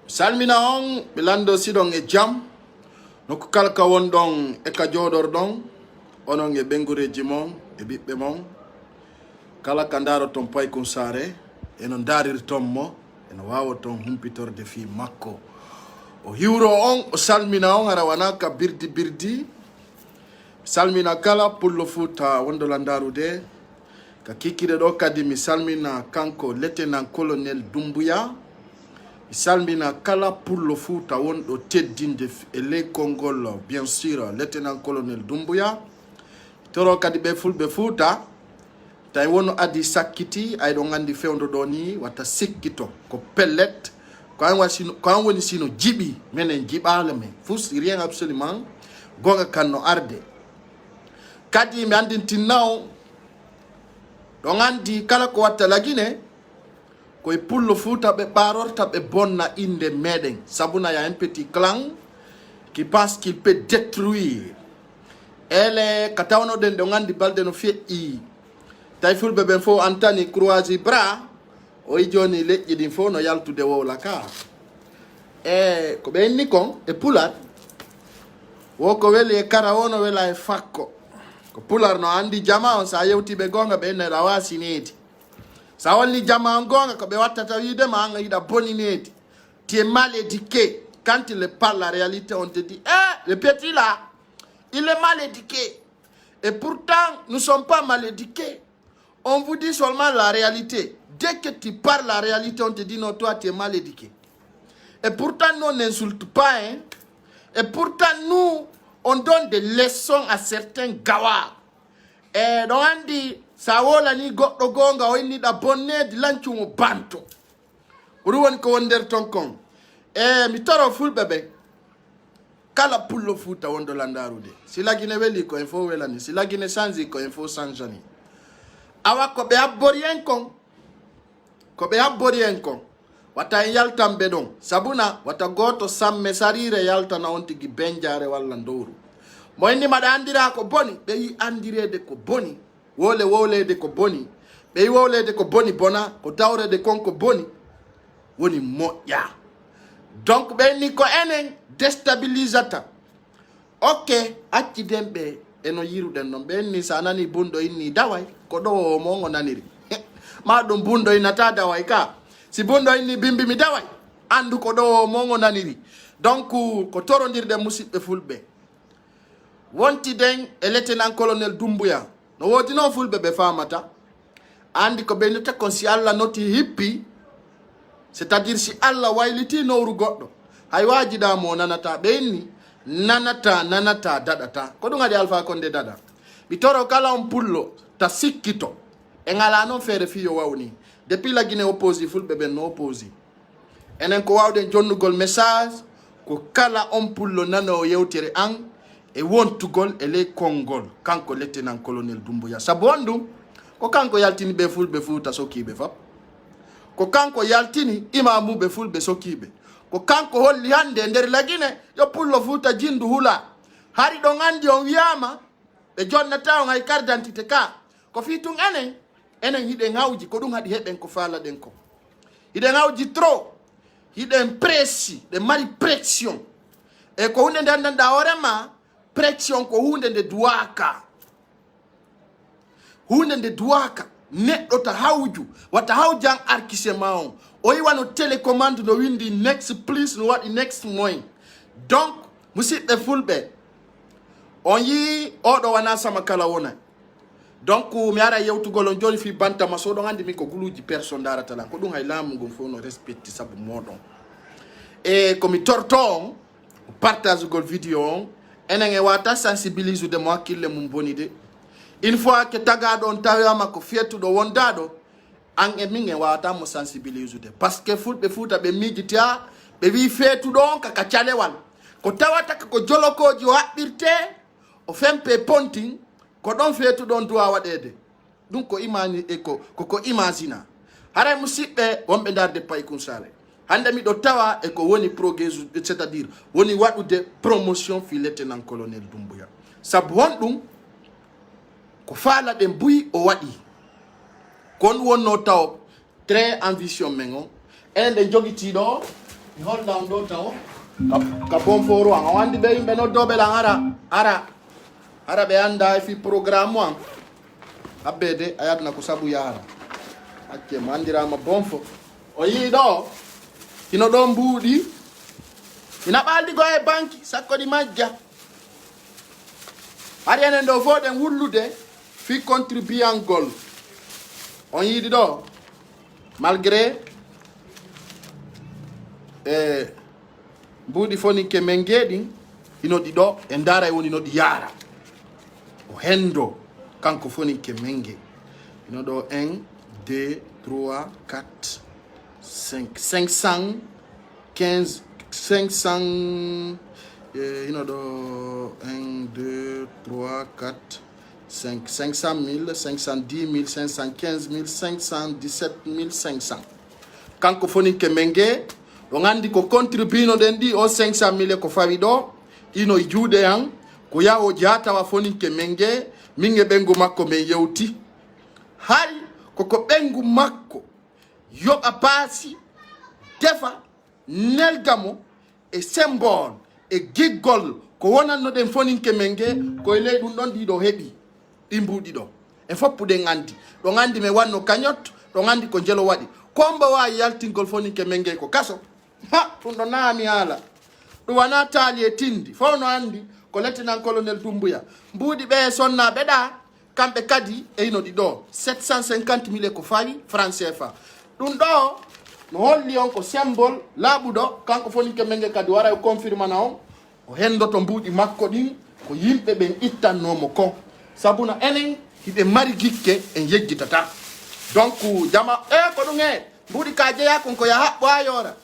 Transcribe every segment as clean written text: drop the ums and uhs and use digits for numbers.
Salmina on belando sidon e jam nokku kalka won don e ka jodor don onon e bengureji mon e bibbe mon kala kandaro ton pay kun sare e non darir ton mo e no wawo ton humpitorde fi makko o hiwro on o salmina on ara wana ka birdi salmina kala pullo futa wondo landarude ka kikide do kadi mi salmina kanko lieutenant colonel Dumbuya mi salmina kala pullo futa wondo teddinde e le Kongol bien sûr lieutenant colonel Dumbuya toro kadi be fulbe futa tay wono adi sakkiti ay do ngandi fewndo do ni wata sikkito ko pellet ko an woni sino jibi menen jibale men fous rien absolument gonga kanno arde kadi mi andintinnaw do ngandi kala ko watta lagine ko e pullo futa be barorta be bonna inde meden sabuna ya un petit clan qui pense qu'il peut détruire ele katawno den do ngandi balde no fi tay fulbe ben fo antani croisi bras o joni leƴƴi din fo no yaltude wowla ka ko be ni kon e pular wo ko weli e kara wono wela e fakko ko pular no andi jama on sa yewti be gonga be ne rawasi nedi sa wonni jama on gonga ko be wattata wiide ma anga ida boni nedi tu es mal éduqué quand il parle la réalité on te dit le petit là il est mal éduqué et pourtant nous sommes pas mal éduqués. On vous dit seulement la réalité. Dès que tu parles la réalité, on te dit non, toi tu es mal éduqué. Et pourtant, nous on n'insulte pas. Hein? Et pourtant, nous, on donne des leçons à certains gawa. Et donc on dit, ça wola ni goto gonga, o ni da bonne di lanchu mo banto. Uruwan ko wonder tonkon. Mi toro full bebe. Kala pullo futa wondo landarude. Sila gine weli ko info welani. Sila gine sanzi ko info sanjani. Awa ko be abborien kon wata yaltam be don sabuna wata goto samme sarire yalta na onti gi benjare walla ndoru moy ni mada andira ko boni be yi andirede ko boni wolede ko boni be yi wolede ko boni bona ko tawrede konko boni woni moƴƴa donc be ni ko enen déstabilisata ok acci dembe eno yiruden non be ni sanani bundo inni dawai ko do mo ngonaniri ma dum bundo inata dawai ka si bundo inni bimbi mi dawai andu ko do mo ngonaniri donc ko torondirde musibbe fulbe wonti den e lieutenant colonel Dumbuya no wodi non fulbe be famata andi ko be nota kon si alla noti hippi c'est-à-dire si alla wayliti nowru goddo hay wajida mo nanata be ni nanata dadata ko dum ngadi alfa konde dada bitoro kala on pullo ta sikkito e ngala non fere fiyo wawni depuis la Guinée opposé fulbe ben no opposé enen ko wawden jonnugol message ko kala on pullo nano yewtere an e wontugol e le Kongol kanko lieutenant colonel Dumbuya sabondu ko kanko yaltini be fulbe futa sokibe fap ko kanko yaltini imamu be fulbe sokibe ko kanko holli hande nder la Guinée yo pullo futa jindu hula hari do ngandi on wiyama be jonnata on ay carte d'identité ka ko fitun enen hide ngawji ko dum hadi heben ko fala den ko hide ngawji trop hiden pressi de mari pression e ko hunde ndanda horema pression ko hunde de duaka neddo ta hawju wata hawjan arkisema on o yiwano télécommande no windi next please no wadi next moy donc musibbe fulbe on yi odo wana sama kala wona donc mi ara yewtugol on joni fi bantama so do andi mi ko guluji person dara tala ko dum hay lamu ngom fo no respecti sabu modon e komi torton partage gol vidéo enen e wata sensibiliser de moi kille mum bonide une fois que tagado on tawama ko fietudo wondado an e min e wata mo sensibiliser de parce que fulbe futa be mijitia be wi fetudo on ka calewal ko tawata ko jolokoji wabbirte o fempe ponting ko don fetu don duwa wadede dum ko imani e ko imagina hare musibbe wonbe darde pay kun sale hande mi do tawa e ko woni progrès c'est-à-dire woni wadude promotion fi lieutenant colonel Dumbuya sabu wondum ko faala den buyi o wadi kon wonno taw très ambition mengo enen ɗen jogiti ɗo mi hollan ɗo taw ka bonforo an o andi ɓe yimɓe noddoɓe lan ara ɓe anda e fi programme o an habbede a yadna ko sabu yara acce mo andirama bonfo o yii ɗo hino ɗon mbuuɗi ina ɓaldi go e banque sakko ɗi majja hari enen ɗo fo ɗen wullude fi contribuangol on yiiɗi ɗo malgré mbuuɗi fonike men geeɗin ino ɗi ɗo e ndara e woni no ɗi yaara o hendo kanko fonike menge ino ɗo 1 2 3 4 5 515 ino ɗo 1 2 3 4 5 500 000 510 000 515 000 517 500 kanko fonike menge ɗo gandi ko contribino ɗen ɗi o 500 000 ko fawi ɗo ino e juuɗe yan ko yaho jatawa fonike menge min e ɓengu makko men yewti hari koko ɓengu makko yoɓa paasi defa nelgamo e symbole e giggol ko wonanno ɗen foninke menge koye ley ɗum ɗon ɗiɗo heeɓi ɗi mbuɗi ɗo e foppuɗen andi ɗo andi mi wanno kañot ɗo andi ko jelo waɗi kombo wawi yaltingol foninke menge ko kaso ha ɗum ɗo naami haala ɗum wana taali e tindi fof no andi ko lieutenant colonel Doumbouya mbuuɗi ɓe sonna ɓeɗa kamɓe kadi e ino ɗi ɗo 750 000 ko fawi franc CFA ɗum ɗo no holli on ko symbole laaɓuɗo kanko foninke menge kadi wara e confirmana on o hendoto mbuuɗi makko ɗin ko yimɓe ɓen ittannomo ko sabuna enen hiɓe mari gikke en yejjitata donc jama ko ɗum mbuuɗi ka jeeya kon ko ya haɓɓo ha yoora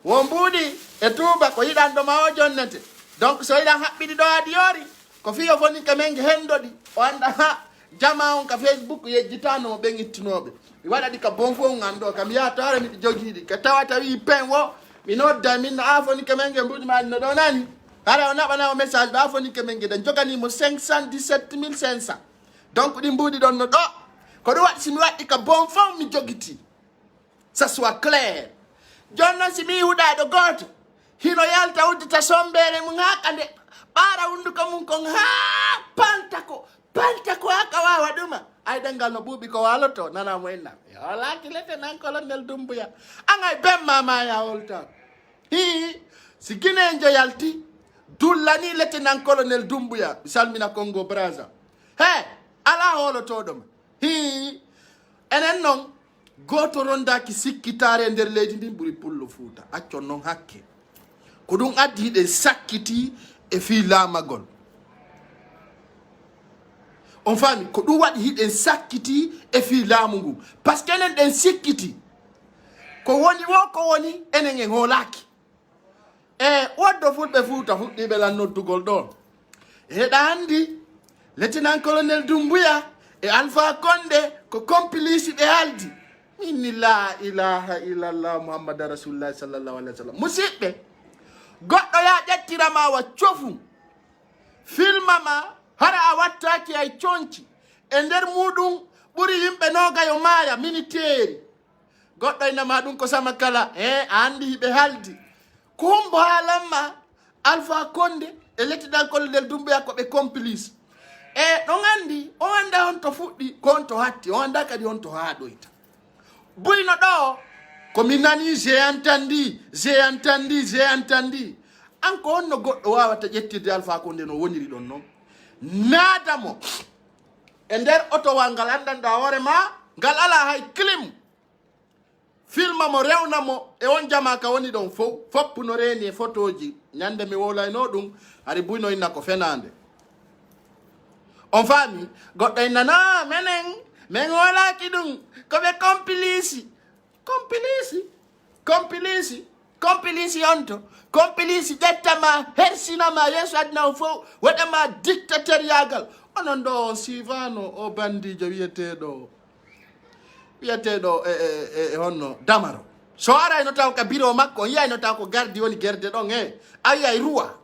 wo mbuuɗi e tuuba ko yiɗan ɗo ma o jonnete donc so yiɗan haɓɓiɗi ɗo adi yoori ko fiyo foninke menge hendoɗi o anda ha jama on ka Facebook yejjitano ɓen ittinoɓe mi waɗaɗi ka bon fo an ɗo kam yaha tawara miɗi jogiiɗi ka tawa tawi pen wo mi nodda min a fonike menge mbuɗi maɗi no ɗo nani hara o naɓana o message ɗo a fonike menge ɗen joganimo 517 500 donc ɗi mbuɗi ɗon no ɗo ko ɗum waɗi simi waɗɗi ka bon fo mi jogiti ça soit clair jonnon simi huɗaɗo goto hino yalta uddita sombere mum haka nde ɓaara hunduko mum kon ha panta ko haka wawa ɗuma ay ɗengal no ɓuuɓi ko waloto nanamo enna yolaki lieutenant colonel Doumbouya an ay bemmama ya holta hi si guinejo yalti dullani lieutenant colonel Doumbouya mi salmina Congo Brazza he ala holotoɗoma hi enen noon goto rondaki sikkitare nder leydi ndin ɓuuri pullo Fuuta accon noon hakke ko ɗum addi hiɗen sakkiti e fi laamagol on faami ko ɗum waɗi hiɗen sakkiti e fi laamu ngu par ce que enen ɗen sikkiti ko woni wo ko woni enen en hoolaki e woddo fulɓe Fuuta fuɗɗiɓe lan noddugol ɗon heɗa andi lieutenant colonel Doumbouya e Alpha Condé ko complice ɓe haldi inni la ilaha illallah muhammad rasulullah sallallahu alaihi wasallam musidɓe goɗɗo ya ƴettirama wa cofu filmama hara a wattaki ay conci e nder muɗum ɓuri yimɓe nogayo maaya miniteeri goɗɗo inama ɗum ko sama kala a andi hiɓe haldi ko humbo haalanma Alpha Condé e lieutenant colonel Doumbouya ko ɓe complice e ɗon andi o anda on to fuɗɗi ko on to hatti o anda kadi on to haaɗoyta buyno ɗo komi nani j'ai entendu an ko on no goɗɗo wawata ƴettirde Alpha Condé no woniri ɗon noon naadamo e nder otowal ngal andanɗa hoore ma ngal ala hay clim filma mo rewna mo e on jama ka woni ɗon fof foppu no reeni e photo ji ñande mi wolayno ɗum hari buyno inna ko fenande on faami goɗɗo innana men wolaki ɗum koɓe complice yonto complice ƴettama hersinama yeeso aduna o fof waɗama dictatoriagal onon ɗo on sivano o bandijo wiyeteɗo e honno Damaro so arayno taw ka bureau makko on yiyayno taw ko gardi woni guerde ɗon a yiyay ruwa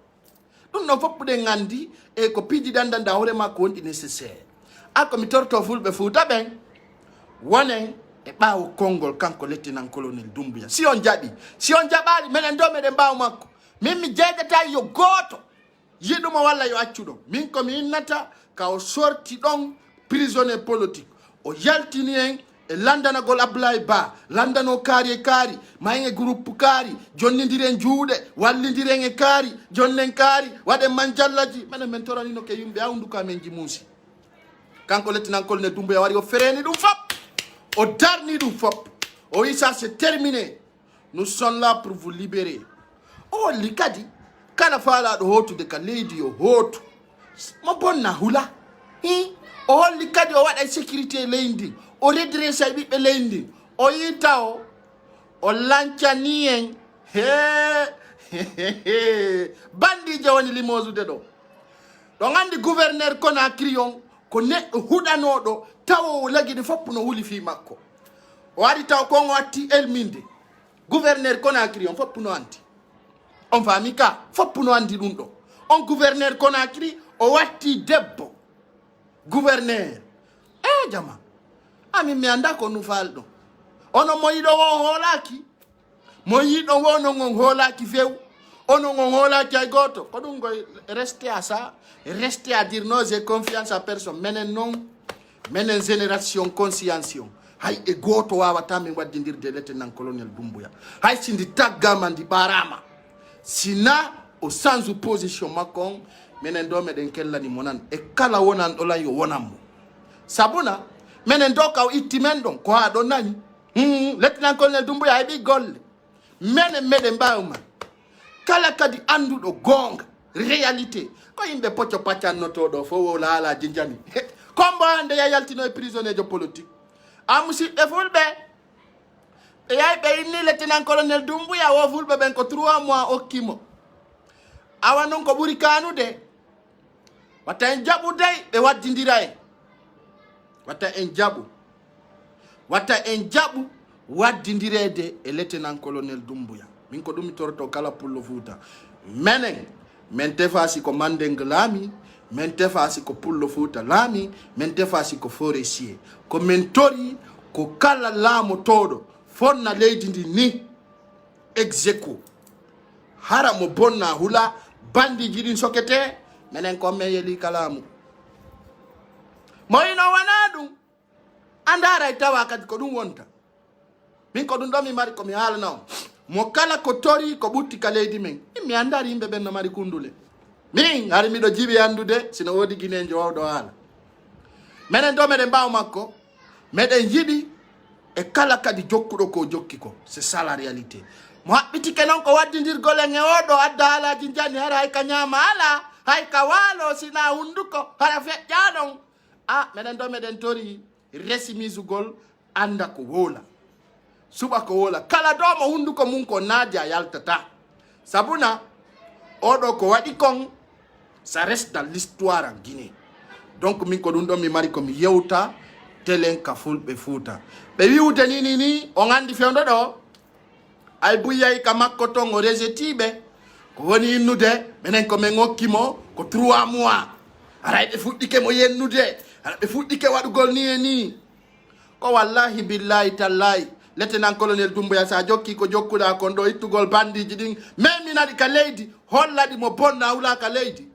ɗum noon foppuɗen andi e ko piiji dandanda hoore makko wonɗi nécessaire an komi torto fulɓe Fuuta ɓen wonen e ɓaawo konngol kanko lieutenant colonel Doumbouya si on jaɓaali minen do meɗen mbaaw makko min mi jeeƴata yo gooto yiɗumo walla yo accuɗo min komi innata ka o sorti ɗon prisonnier politique o yaltini en e landanagol Abdoulaye Ba landano kaari e kaari mayen e groupe kaari jonnodiren juuɗe wallidiren e kaari jonnen kaari waɗen man jallaji minen min toranino ke yimɓe awnduko amen jimusi kanko lieutenant colonel Doumbouya wari o fereni ɗum fop o darni ɗum fop o wi ça c'est terminé nous sommes là pour vous libérer o holli kadi kala faalaɗo hootude ka leydi yo hootu mo bonna hula o holli kadi o waɗa sécurité leydi o redressa e ɓiɓɓe leydi o yi taw o lancani en bandije woni limosude ɗo ɗon andi gouverneur Conakry on ko neɗɗo huɗanoɗo taw o lagiɗi fopp no huli fi makko o ari taw kon o watti elminde gouverneur Conakry on fopp no andi on faami ka fopp no andi ɗum ɗo on gouverneur Conakry o watti debbo gouverneur jama amin mi anda ko nu faal ɗo ono mo yiɗo won hoolaki mo yiɗo wono ngon hoolaki few ono ngon hoolaki ay goto ko ɗum goy rester à ça rester à dire non j'ai confiance à personne menen non menen génération conscience hay e goto wawata min waddidirde lieutenant colonel Doumbouya hay sindi taggama ndi ɓarama sina o sans opposition makko on menen do meɗen kellani mo nan e kala wonan ɗo lan yo wonanmo sabuna menen do kaw itti men ɗon ko ha ɗon nani lieutenant colonel Doumbouya heɓi golle menen meɗen mbawma kala kadi anduɗo gonga réalité ko yimɓe pocco paccannotoɗo fo wo laalaji jani combo hande ya yaltino e prisonnier jo politique a musidɓe fulɓe ɓe yahi ɓe inni lieutenant colonel Doumbouya wo fulɓe ɓen ko 3 mois okkimo awa noon ko ɓuri kanude watta en jaɓu dey ɓe waddidira en watta en jaɓu waddidirede e lieutenant colonel Doumbouya min ko ɗum mi torto kala pullo Fuuta menen min tefasi ko Mandeng laami min tefasi ko pullo Fuuta laami min tefasi ko forestier ko min tori ko kala laamotoɗo fonna leydi ndi ni execo hara mo bonna hula bandiji ɗin sokete minen ko men yeli kalamu mo ino wona ɗum andara e tawa kadi ko ɗum wonta min ko ɗum ɗo mi mari komi haalana on mo kala ko tori ko ɓutti ka leydi men mi andari yimɓe ɓen no mari kundule min hari miɗo jiɓi andude sino wodi guinejo wawɗo haala minen do meɗen mbaw makko meɗen yiɗi e kala kadi jokkuɗo ko jokki ko c'est ça la réalité mo haɓɓitike noon ko waddidirgol en e oɗo adda haalaji jani hara hay ka ñaama ala hay ka waalo sina hunduko hara feƴƴa ɗon meɗen do meɗen tori resimisugol anda ko woola suɓa ko woola kala do mo hunduko mum ko naadi a yaltata sabuna oɗo ko waɗi kon ça reste dans l'histoire en Guinée donc min ko ɗum ɗon mi mari komi yewta telen ka fulɓe Fuuta ɓe wiwde ni on andi fewdo ɗo ay buyyay ka makko ton o resetiɓe ko woni innude minen ko min hokkimo ko 3 mois aray ɓe fuɗɗike mo yennude ara ɓe fuɗɗike waɗugol ni e ni ko wallahi billahi tallahi lieutenant colonel Doumbouya sa jokki ko jokkuɗa kon ɗo ittugol bandiji ɗin meminaɗi ka leydi hollaɗi mo bonna hula ka leydi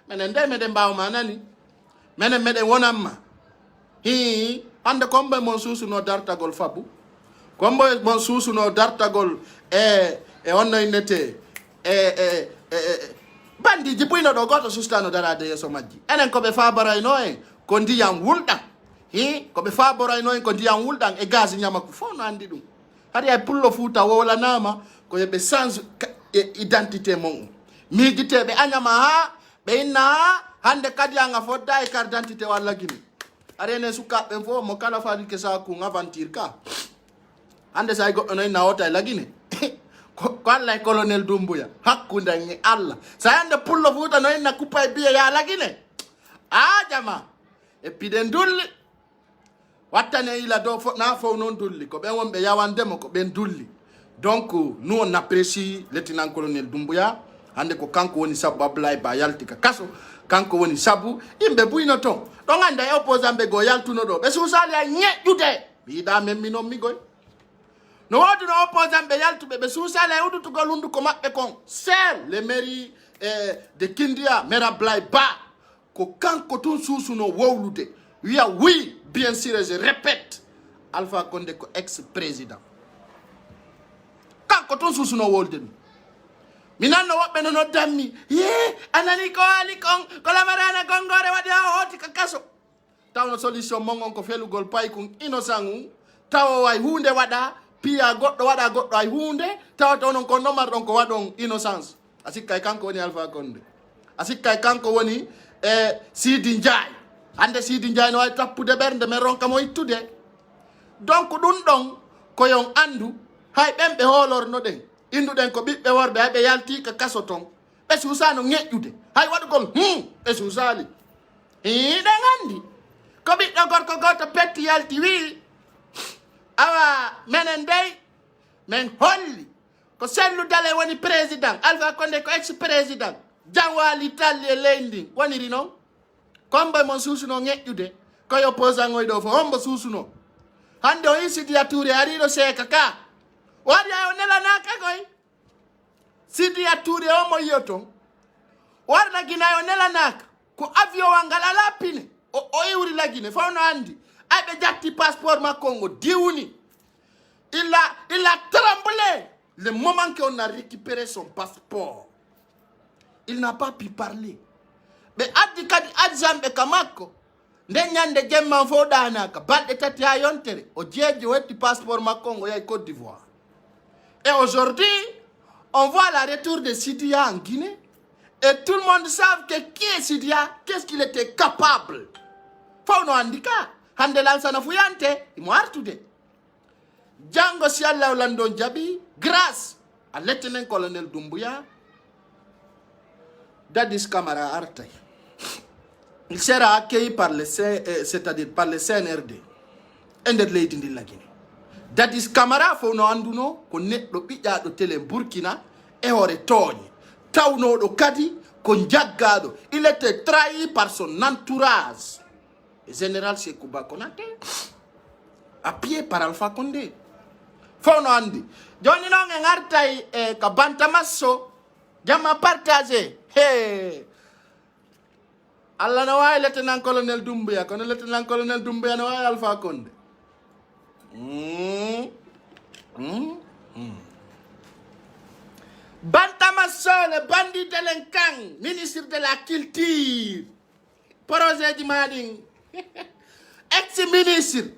minen nde meɗen mbawma nani minen meɗen wonanma hande komɓe mon suusuno dartagol fabu komɓe mon suusuno dartagol e onno innete bandiji ɓuyno ɗo goto sustano darade yeeso majji enen koɓe fabarayno en ko ndiyam wulɗam koɓe faborayno en ko ndiyam wulɗam e gaz ñamako fof no andi ɗum haɗi ay pullo Fuuta wolanama ko yoɓe change identité mon miijiteɓe añama ha ɓe inna ha hande kadi anga fodda e carte d'identité walla gimi ari enen sukaɓe fof mo kala falike saku aventure ka hande sa goɗɗo no inna wota e lagine ko Allah e colonel Doumbouya hakkude e Allah sa hande pullo Fuuta no inna kuppa e biye ya lagine jama e piɗen dulli wattane ila do na fof noon dulli ko ɓen wonɓe yawandemo ko ɓen dulli donc nous on apprécie lieutenant colonel Doumbouya hande ko kanko woni sabu Abdoulaye Ba yalti ka kaso kanko woni sabu yimɓe buyno ton ɗon anda e opposant ɓe go yaltuno ɗo ɓe suusali a ñeƴƴude mi da men mi non mi goy no wodi no opposant be yaltube be susala udu to golundu ko mabbe kon seul les mairies de Kindia Mera Blay Ba ko kanko ton susuno wowlude wiya oui bien sûr je répète Alpha Condé ko ex-président kanko ton susuno wolde minanno wobbe no dammi ye anani ko ali kon ko la marana gongore wadi hoti ka kaso tawno solution mongon ko felugol pay kun innocent taw way hunde wada piya goddo wada goddo ay hunde taw non ko nomar don ko wadon innocence asikay kanko woni Alpha Condé asikay kanko woni Sidi Ndiaye hande Sidi Ndiaye no way tappude bernde men ronka mo ittude donc dun don ko yon andu hay bembe holorno den induden ko bibbe worbe hay be yalti ka kaso ton be susano ngejjude hay wadugol be susali de ngandi ko biddo gorko goto petti yalti wi awa menen dey men holli ko sellu dale woni président Alpha Condé ko ex-président jawali talle lendi woni rino kombe mon susuno ngejjude ko yo posangoy do fo hombo susuno hande o Sidi Touré arino seka ka wadi ayo nela naka koy Sidi Touré o mo yoto warna gina yo nela naka ko avion wangala lapine o iwri lagine fawno andi aybe jatti passeport ma Congo diwni il a tremblé le moment qu'on a récupéré son passeport. Il n'a pas pu parler. Mais addi kadi adzambe kamako ndenyande jemma foda naka balde tati ayontere o jeje wetti passeport ma Congo ya Côte d'Ivoire. Et aujourd'hui, on voit le retour de Sidia en Guinée et tout le monde sait que qui est Sidia, qu'est-ce qu'il était capable. Faut no andika hande lansana fuyante imo artude. Django Siala Orlando Djabi, grâce à lieutenant-colonel Doumbouya, Dadis Camara Artay. Il sera accueilli par le c'est-à-dire par le CNRD. Enderley de la Guinée. Dadis Camara fono anduno ko neddo bijaado tele Burkina e hore togni. Tawno do kadi ko jaggado. Il était trahi par son entourage. Le général Sékou Konaté, appuyé par Alpha Condé. Fono andi joni non ngartay ka bantamasso jamma partager alla no way lieutenant colonel Doumbouya kono lieutenant colonel Doumbouya no way Alpha Condé bantamasso le bandit délinquant ministre de la culture projet di mading ex-ministre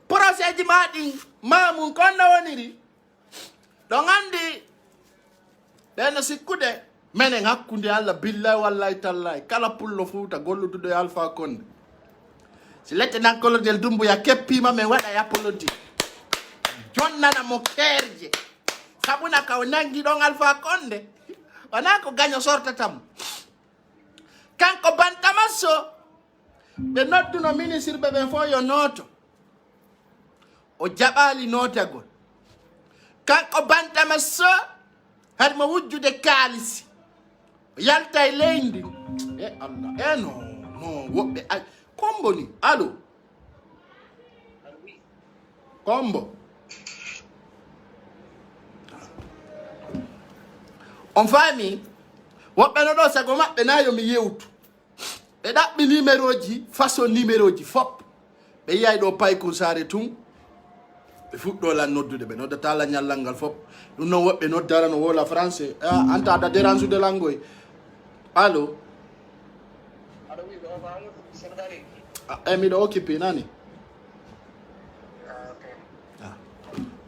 projet di mading mamun kono woniri don andi ben sikkude menen hakkunde Allah billahi wallahi tallahi kala pullo fuuta golludude Alpha Condé si lieutenant colonel Doumbouya keppima men wada ya poloti jonnana mo kerje sabuna ka nangi don Alpha Condé wana ko ganyo sorta tam kanko bantamasso be nodduno ministre be ben fo yo noto o jabali notagol kanko bantamasso had mo wujjude kalisi yalta e leyndi Allah no wobbe kombo ni allo kombo on fami wobbe no do sago mabbe na yo mi yewtu be dabbi numéroji façon numéroji fop be yay do pay ko sare tun be fuddo la noddude be noddata la nyallangal fop dum no wobbe noddara no wola français anta da dérange de langue allo oui Sénégalais mi do occupé nani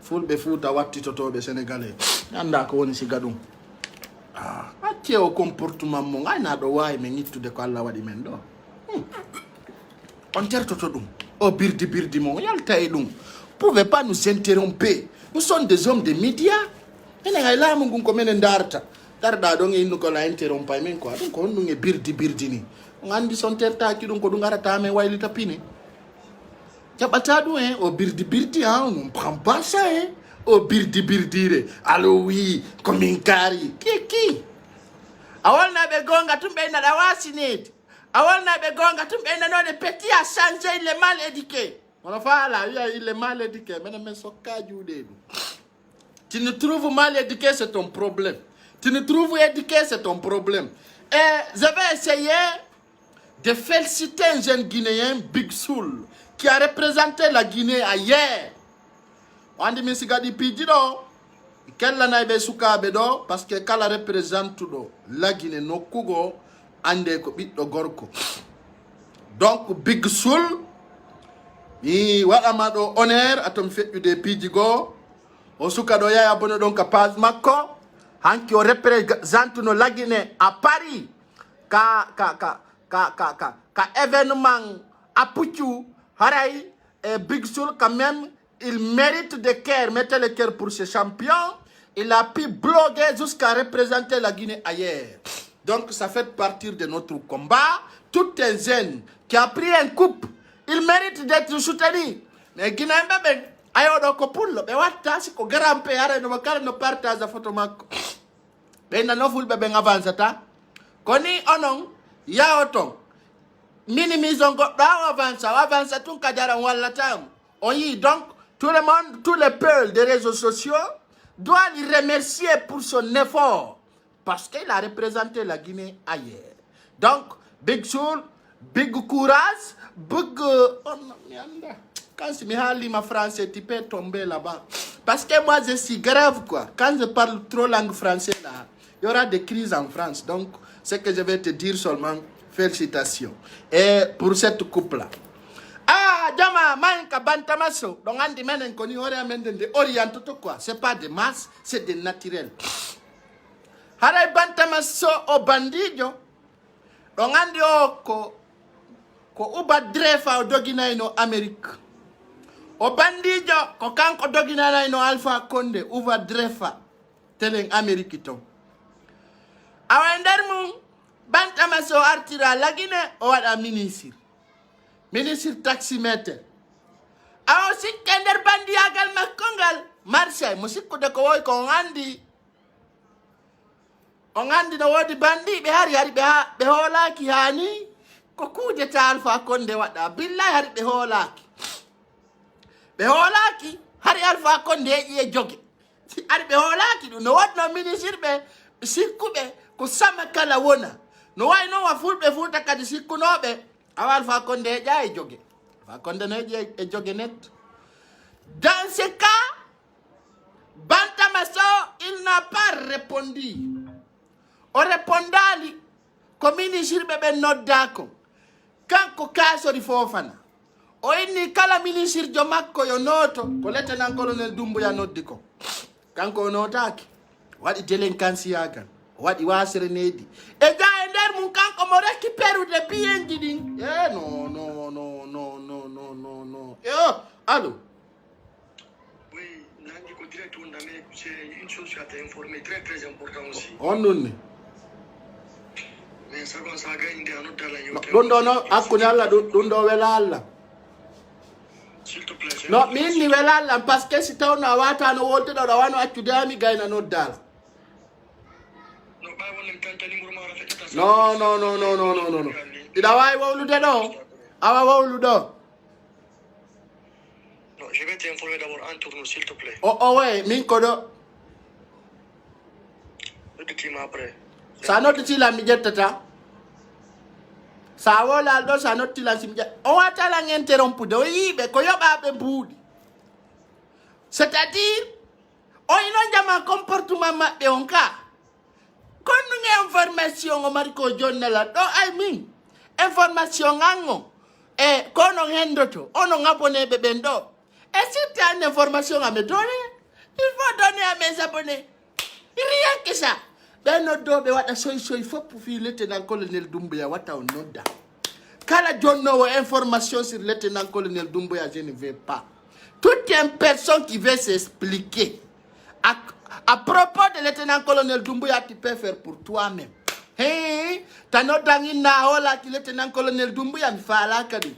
fulbe futa wattitotobe sénégalais anda ko woni si gadum acce o comportement mo ngayna do way me ngittude ko Allah wadi men do on tertoto dum o birdi mo yalta e dum pouvez pas nous interrompre. Nous sommes des hommes de médias. Et nous avons comme un darta. Darda donc il nous a interrompu même quoi. Donc on nous est birdi ni. On a dit son terta qui donc on a raté mais ouais il tapine. Tu as pas tout hein. Au birdi hein. On prend pas ça hein. Au birdi. Allo oui comme un cari. Qui? Awal na begonga tumbe na dawasi net. Awal na begonga tumbe na no de petit à changer les mal éduqués. On a là, il est mal éduqué. Tu nous trouves mal éduqué, c'est ton problème. Tu nous trouves éduqué, c'est ton problème. Et je vais essayer de féliciter un jeune Guinéen, Big Soul, qui a représenté la Guinée ailleurs. On dit, mais si Gadi Pidino, quelle l'année be souka bedo, parce que kala représente tout la Guinée, no kugo, ande ko bito gorko. Donc, Big Soul, mi wala mado honneur, atom fait de Pidigo, o souka do ya abonné donc à page mako, hanki o représente no la Guinée à Paris, ka événement à Pouchou, haray, et Big Soul quand même, il mérite de cœur, mettez le cœur pour ce champion. Il a pu bloguer jusqu'à représenter la Guinée ailleurs. Donc ça fait partie de notre combat. Tout un jeune qui a pris un coupe, il mérite d'être soutenu. Mais Guinée bébé, ayo do ko pullo, be watta si ko garampe ara no makala no partage la photo makko. Be na no ful bébé avance ta. Koni onon ya oton. Minimisons go da avance tout kadara wala tam. Oui, donc tout le monde, tous les peuples des réseaux sociaux doivent lui remercier pour son effort parce qu'il a représenté la Guinée ailleurs. Donc, Big Soul, big courage, big... Quand je me lis ma français, tu peux tomber là-bas. Parce que moi, je suis grave, quoi. Quand je parle trop langue française, là, il y aura des crises en France. Donc, ce que je vais te dire seulement, félicitations. Et pour cette couple-là. Ah, Jama, manka bantamaso. Donc, on dit maintenant qu'on y aurait amené de orienté tout quoi. C'est pas de masse, c'est de naturel. Haray bantamaso o bandijo. Donc, on dit ko uba drefa o dogina ino Amérique. O bandijo ko kanko dogina ino Alpha Condé uba drefa telen Amérique to. Awender mum bantamaso artira lagine o wada ministre. Ministre taximètre. Alors si kender bandi agal makongal Marseille musiku de ko woy ko ngandi. On ngandi no wodi bandi be hari be holaki hani ko kuje ta Alpha Condé wada billahi hari be holaki. Be holaki hari Alpha Condé e joge. Si hari be holaki no wadno ministre be sikube ko sama kala wona. No way no wa fulbe fulta kadi sikku nobe. Alpha Condé est jogué. Alpha Condé est jogué net. Dans ce cas, Bantamaso, il n'a pas répondu. O répondali, comme il dit, bébé nodako. Quand ko kaso di fofana. O inni kala ministre Jomakko yo noto, ko lieutenant colonel Doumbouya noddiko. Quand ko notaki, wadi délinquance yagan. Wadi wasere nedi. E ga ender mun kanko mo récupérer de bien gidin. Eh non. Allô? Oui, Nandi ko direct on mais c'est une chose qui a été informée très important aussi. On non. Mais ça va ça gagne de another la yo. Dondo akuni alla dondo wela alla. S'il te plaît. No, minni wela alla parce que si taw na wata no wolte do wano accudami gayna no dal. No. Ida way wawlude do. Awa wawludo. Non, je vais t'informer d'abord en tourne s'il te plaît. Oh ouais, min kodo. Le climat après. Ça note ti la mi jettata. Ça wala do ça note ti la sim jet. O wata la interrompu do yibe ko yoba be budi. C'est-à-dire o ino jama comportement mabbe on ka. Quand nous information au Marco Journal, I mean information ango et quand on hendoto, on a abonné bebendo. Et si tu as une information à me donner, il faut donner à mes abonnés. Rien que ça. Ben no do be wata soy il faut pour filer lieutenant colonel Doumbouya wata on noda. Kala jonno information sur lieutenant colonel Doumbouya, je ne veux pas. Toute une personne qui veut s'expliquer à propos de lieutenant-colonel Doumbouya, tu peux faire pour toi-même. Hey, t'as notre dangina hola qui lieutenant-colonel Doumbouya mi fa la kadu.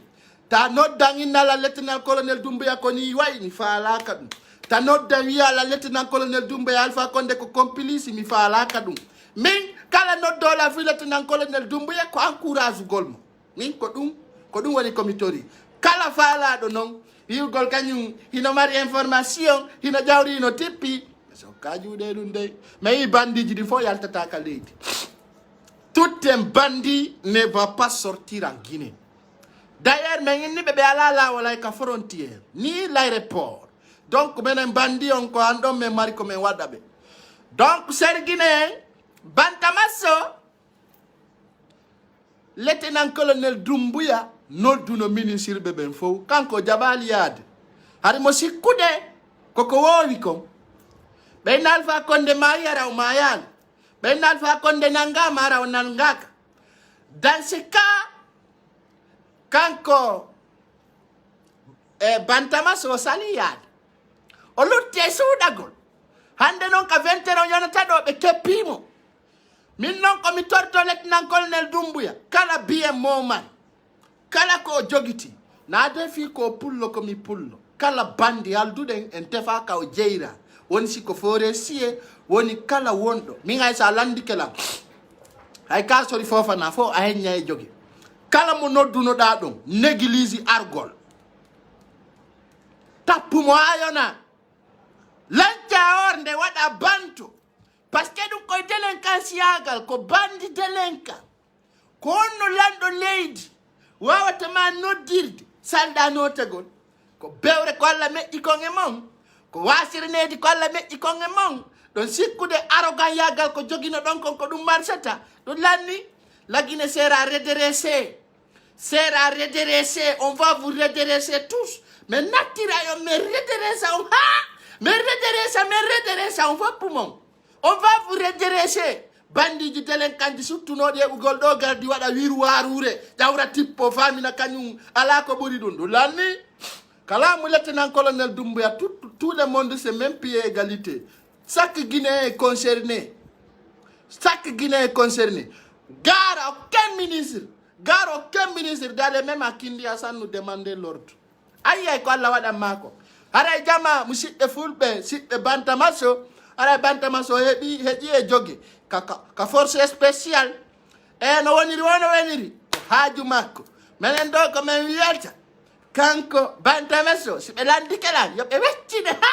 T'as notre dangina la lieutenant-colonel Doumbouya koni iwai mi fa la kadu. T'as notre dangina la lieutenant-colonel Doumbouya Alpha Condé ko complice mi fa la kadu. Min kala notre do la vie lieutenant-colonel Doumbouya ko encourage golmo. Min ko dum woni komitori. Kala fa la do non. wiwgol kañum hino mari information hino jawri hino tippi so ka juuɗe ɗum dey mais i bandiji ɗi fof yaltata ka leydi. Tout un bandit ne va pas sortir en Guinée. D'ailleurs, mais il n'y a pas de frontière, ni l'aéroport. Donc, un bandit, on a un mari comme un wadabe. Donc, c'est Guinée, Bantamasso, lieutenant-colonel Doumbouya, non d'un ministre de Fou, Kanko Jabaliad. Harimosi Kude, Koko Worikom. Ben Alpha Konde Mayara ou Mayal. Ben Alpha Konde Nanga Mara ou Nangaka. Dans ce cas, Kanko Bantamasso Saliyad. O lutti e suudagol. Hande non ka 20 euro yonata ɗo ɓe keppimo. Min non ko mi torto lieutenant-colonel Doumbouya. Kala biye moman. Kala ko jogiti. Na defi ko pullo ko mi pullo. Kala bandi alduɗen en tefa ka o jeyra. Woni siko fore siye. Woni kala wondo. Min hay sa landikelam. Hay ka sori fofana fo a henya e jogi. Kala mo noddunoɗa ɗum néglige argol. Tappumo ayona. Lanca orde waɗa bantu. Parce que ɗum koye délinquansiyagal ko bandi délinquant. Ko honno lanɗo leydi wawatama noddirde salɗa notagol. Ko bewre ko Allah meƴƴi kon e mon. Ko wasirnedi ko Allah meƴƴi kon e mon. Ɗon sikkude arrogant yagal ko jogino ɗon kon ko ɗum marsata. Ɗum lanni la Guinée sera redressée. Sera redressée. On va vous redresser tous. Mais natira yo me redressa on ha. Me redressa on va pour mon. On va vous redresser. Bandiji délinquant surtout no de ugol do gardi wada wiru warure. Jawra tippo famina kanyum ala ko buri dun. Ɗum lanni kala mu lieutenant-colonel Doumbouya tout le monde c'est même pied égalité. Chaque Guinéen est concerné. Chaque Guinéen est concerné. Gare aucun ministre d'aller même à Kinshasa nous demander l'ordre. Aïe, quoi la wada mako. Aray jama musidɓe fulɓe siɓɓe Bantamasso. Aray Bantamasso heɓi e jogi. Ka force spéciale. No woniri wono weniri. Haaju makko. Menen ɗo ko men wiyata. Kanko Bantamasso siɓe landikelan yoɓe weccide ha.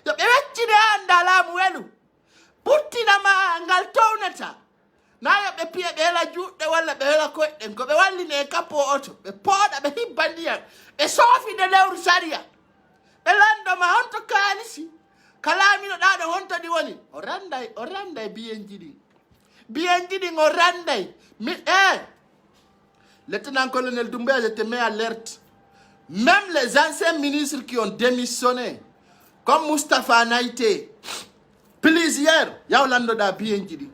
Yoɓe weccide ha anda laamu welu. Puttinama ngal townata. Na yoɓe piya ɓe hela juɗɗe walla ɓe hela koyɗen ko ɓe walline e kappo oto ɓe pooɗa ɓe hibba ndiyam ɓe soofide lewru saria ɓe landoma honto kaalisi kalaminoɗa ɗo honto ɗi woni o randay biyenji ɗin o randay lieutenant-colonel Doumbouya, je te mets alerte. Même les anciens ministres qui ont démissionné comme Moustapha Naïté plusieurs yawlando da biyenji ɗi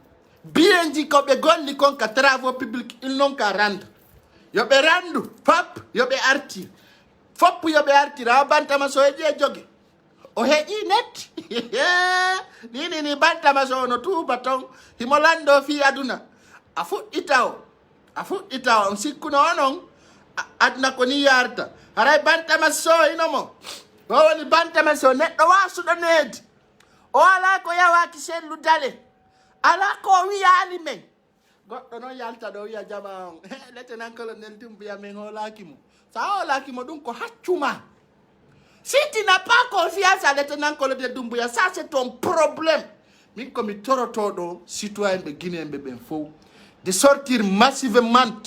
biyenji ko ɓe golli kon ka travaux publics ils n'ont qu'à rendre yoɓe randu fop yoɓe artir fop yoɓe artira Bantamasso heƴi e jogi o heƴi net ni Bantamasso no tuuba ton himo lando fi aduna a fuɗɗita o on sikkuno onon aduna ko ni yarta haray Bantamasso inomo o woni Bantamasso neɗɗo wasuɗo needi o ala ko yawaki sellu dale ala ko wiyali men goɗɗo noon yalta ɗo wiya jama on lieutenant-colonel Doumbouya men holakimo sa holakimo ɗum ko haccuma. Si tu n'as pas confiance à lieutenant-colonel Doumbouya, ça c'est ton problème. Min komi toroto ɗo citoyen ɓe guinéenɓe ɓen fof de sortir massivement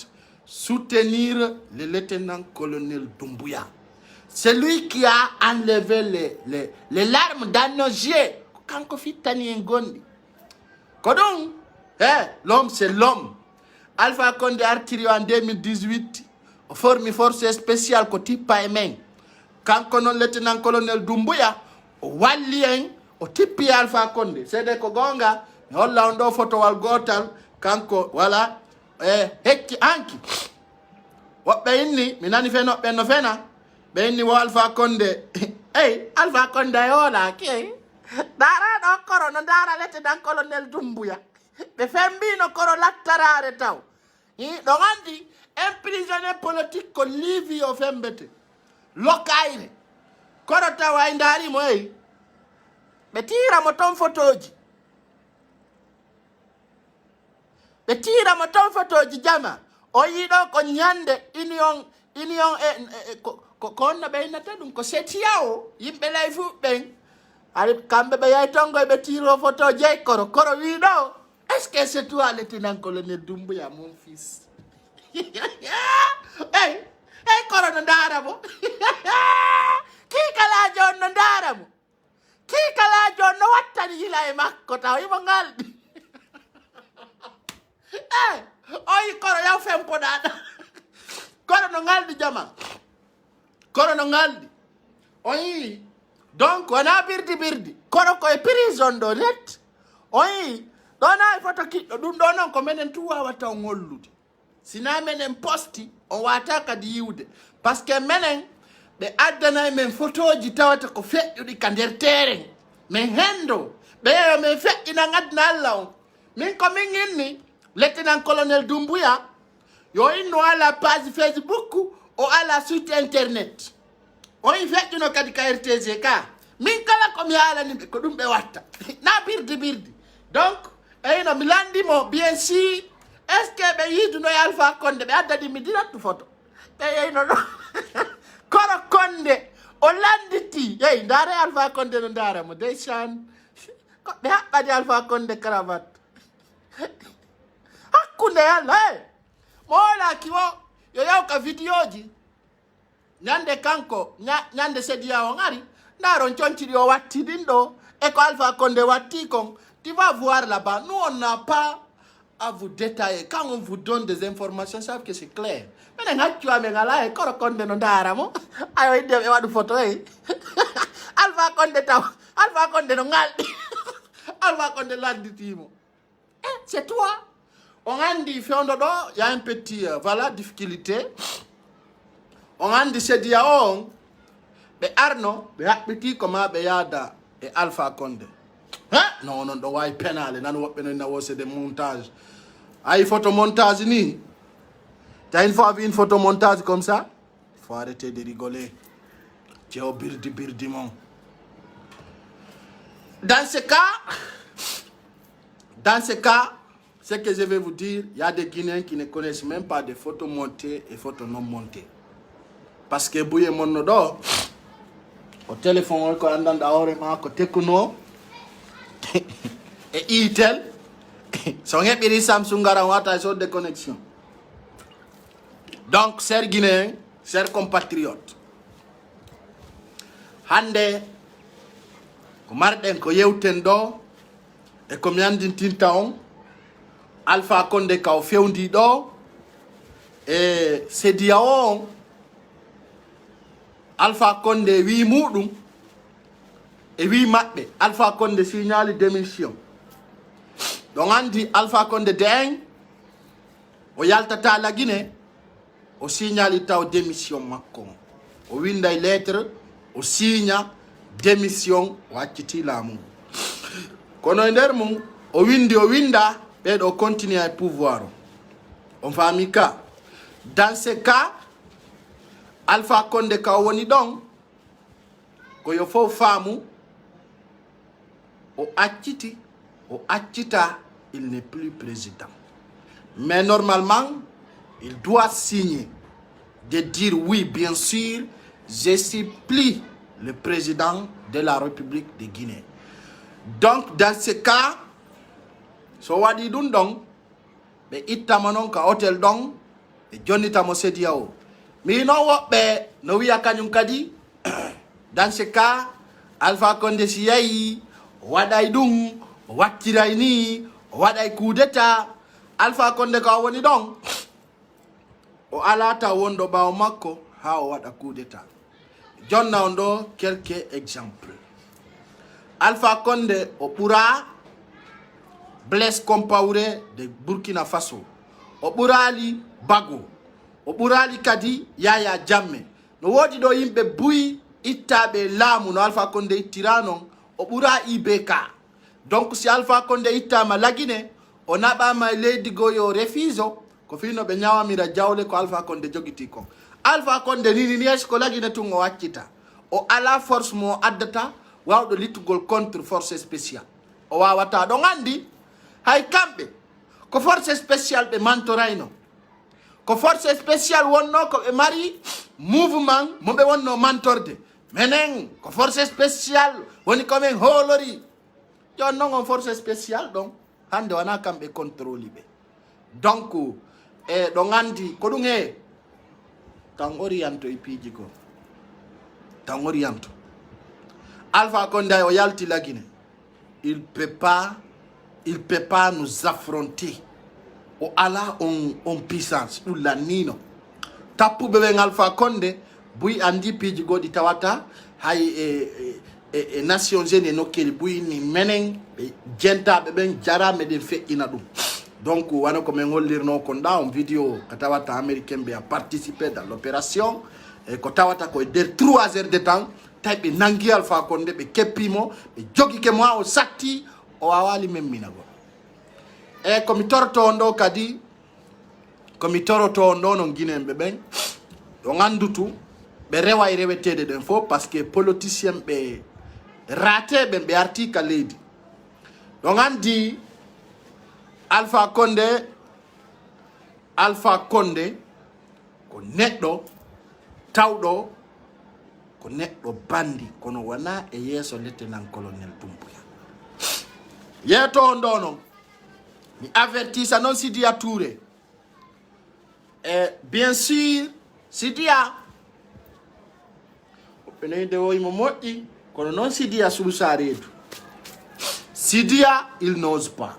soutenir le lieutenant-colonel Doumbouya. C'est lui qui a enlevé les larmes dans nos yeux. Kanko fittani en gondi. Kodon, l'homme c'est l'homme. Alpha Condé artiri en 2018, formi force spéciale ko tippa e men. Kanko non lieutenant-colonel Doumbouya, o walli en, o tippi Alpha Condé. Sede ko gonga, mi holla on ɗo photowal gotal, kanko, voilà, hekki anki. Woɓɓe inni, mi nani fenoɓɓe no fena, ɓe inni wo Alpha Condé, Alpha Condé yolaki, dara ɗo koro no dara lieutenant-colonel Doumbouya. Ɓe fembino koro lattarare taw. Ɗo andi un prisonnier politique ko liivi o fembete lokayre koro taw ay darimo ɓe tiramo ton photoji jama o yiɗo ko ñande union ko on na beynata dum ko setiyawo yimbe lay fu ben ari kambe be yay tongo be tiro photo jey koro wi do est-ce que c'est toi le tenant-colonel Doumbouya mon fils hey koro no ndara mo ki kala jon no ndara mo ki kala jon no wattani yila e makko taw yimo ngaldi oyi koro yaw fempo dada koro no ngaldi jama koro no ngaldi oyi donc wana birdi koro ko e prison do net oyi dona e foto kiddo dum do non ko menen tu wawata ngollude sina menen posti on wata kadi yiwde parce que menen be addana men photoji tawata ko feƴƴudi ka nder terrain men hendo be men feƴƴina ngadna Allah on min ko min inni lieutenant colonel Doumbouya yo inno ala page Facebook o ala site internet o yi feƴƴuno kadi ka RTG ka min kala ko mi haalani ko dum be watta na birdi donc eyno mi landimo bien sûr est-ce que be yiduno Alpha Condé be addadi mi direct photo be eyno do koro Condé o landiti hey ndare Alpha Condé no ndara mo desan ko be habbadi Alpha Condé cravate hakkunde yalla mola kiwo yo yaw ka videoji nyande kanko nyande sedia o ngari ndaron chontiri o watti dindo e ko Alpha Condé watti kon tu vas voir là-bas nous on n'a pas à vous détailler quand on vous donne des informations savez que c'est clair mais ngaccu ame ngala e koro Condé no ndara mo ayo inde e wadu photo Alpha Condé taw Alpha Condé no ngaldi Alpha Condé landitimo c'est toi on andi fiondo do y a un petit voilà difficulté on andi sedia on be arno be habbiti ko ma be yada e Alpha Condé non do way penale nan wobbe no nawo c'est des montages ay photo montage ni t'as une fois vu une photo montage comme ça il faut arrêter de rigoler tu es birdi mon dans ce cas ce que je vais vous dire, il y a des Guinéens qui ne connaissent même pas des photos montées et photos non montées. Parce que bouye monodo, au téléphone, on a un Tecno et Itel, son épiri Samsung Garawata et de connexion. Donc, chers Guinéens, chers compatriotes, Hande, Marden ko yewtendo e ko mi andin tinta on Alpha Condé ka o fewndi do e sedia on Alpha Condé wi mudum e wi mabbe Alpha Condé signali démission donc andi Alpha Condé den o yaltata la Guinée o signali taw démission makko o winday lettre o signa démission wacciti lamu kono nder mum o winda be do continuer à pouvoir on famille ka dans ce cas Alpha Condé ka woni don ko yo fo famu o accita il n'est plus président mais normalement il doit signer de dire oui bien sûr je supplie le président de la République de Guinée. Donc, dans ce cas, so wadi dun dong, be itamanon ka hotel dong, be Johnny Tamo Sediao. Mi no wobe no wiya kanyum kadi. Dans ce cas, Alpha Condé siyayi, waday dun, wattiray ni, waday coup d'état. Alpha Condé ka woni dong. O alata wondo bawo makko ha o wada coup d'état. John Naundo, quelques exemples. Alpha Condé au Pura, Blaise Compaoré de Burkina Faso, au Burali Bago, au Burali Kadi Yaya Jammeh. No wodi do yimbe bui itabe lamu no Alpha Condé tirano au Bura IBK. Donc si Alpha Condé itama la Guinée, on a ba ma lady goyo refiso, ko fino be nyawa mira jawle ko Alpha Condé jogiti ko. Alpha Condé ni esko la Guinée tungo waccita. O ala force mo addata wawdo litugol contre force spéciale o wawata do ngandi hay kambe ko force spéciale be mantorayno ko force spéciale wonno ko ɓe mari mouvement mo ɓe wonno mantorde menen ko force spéciale woni komin hoolori jon noon on force spéciale ɗon hande wona kamɓe contrôle ɓe donc e ɗo gandi ko ɗum he tan oriyanto e piiji ko tan oriyanto Alpha Condé o yalti la Guinée il peut pas nous affronter o ala on puissance ɗum lannino tappuɓe ɓen Alpha Condé buy andi piiji goɗi tawata hay e Nations Unies nokkeli buy ni menen ɓe jentaɓe ɓen jara meɗen feƴƴina ɗum donc wana ko men hollirno kon ɗa on vidéo ko tawata américain ɓe a participé dans l'opération e ko tawata koye nder 3 heures de temps tawi ɓe nangi Alpha Condé ɓe keppimo ɓe jogike mo ha o satti o wawali memminago e komi toroto on ɗo kadi komi toroto on ɗo no guinéen ɓen ɗo gandutu ɓe rewa e rewetede ɗen fof par ce que politicien ɓe rateɓe ɓe arti ka leydi ɗo gandi Alpha Condé ko neɗɗo tawɗo ko neɗɗo bandi kono wona e yeeso lieutenant colonel Doumbouya yeeto on ɗo noon mi avertisa noon Sidia Touré bien sûr Sidia ɓeneyde woyimo moƴƴi kono noon Sidia suusa reedu Sidia il n'ose pas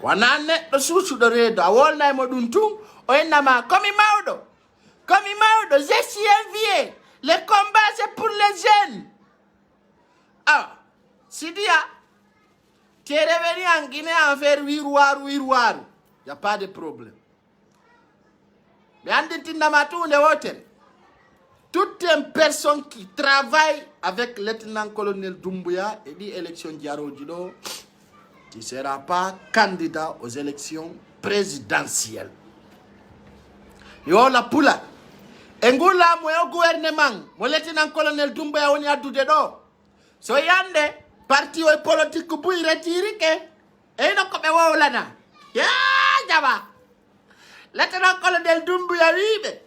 wana neɗɗo suusuɗo reedu a wolnaymo ɗum tun o innama komi mawɗo je suis un vieux le combat c'est pour les jeunes ah Sidia tu es revenu en Guinée en faire wiruwaru y a pas de problème mais andintindama tunde wotere toute une personne qui travaille avec lieutenant colonel Doumbouya et dit élection diaroji ɗo tu ne seras pas candidat aux élections présidentielles yo la pula e ngulamu e gouvernement mo lieutenant colonel Doumbouya woni addude ɗo so yande parti o politique buy retiri ke eyno ko ɓe wowlana ya jaba lieutenant colonel Doumbouya wiɓe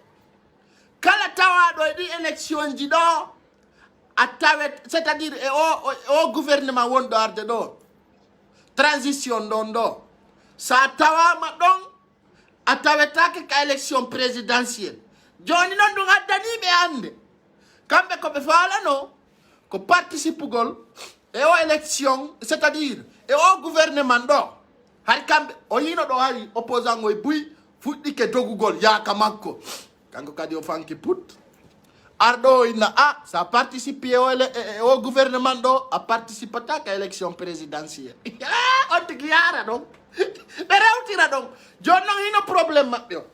kala tawaɗo e ɗi élection ji ɗo a tawet c'est à dire e o gouvernement wonɗo arde ɗo transition ɗon ɗo sa tawama ɗon a tawetake ka élection présidentielle joni noon ɗum addaniɓe hande kamɓe koɓe falano ko participugol e o élection c'est à dire e o gouvernement ɗo hay kamɓe o yino ɗo hari opposant o e buy fuɗɗike dogugol yaaka makko kanko kadi o fanki put arɗo o inna sa participe e o gouvernement ɗo a participata ka élection présidentielle on tigi yara ɗon ɓe rewtira ɗon joni noon hino probléme maɓɓe o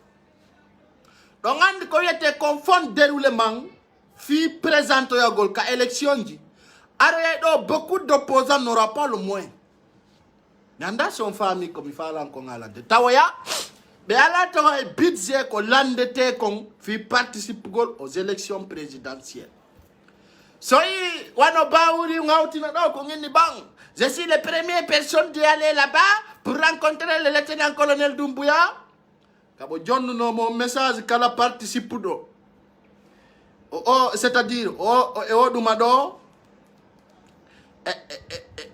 ɗon andi ko wiyete confond déroulement fi présentoyagol ka élection ji aroyay ɗo beaucoup d'opposants n'aura pas le moyen mi anda son famille komi falan kon alande tawoya ɓe ala tawa e budget ko landete kon fi participegol aux élections présidentielles so yi wano bawuri ngawtina ɗo ko ginni ban je suis les premières personnes d'y aller là-bas pour rencontrer le lieutenant colonel Doumbouya kabo jonnunomo message kala participe ɗo c'est à dire o ɗuma ɗo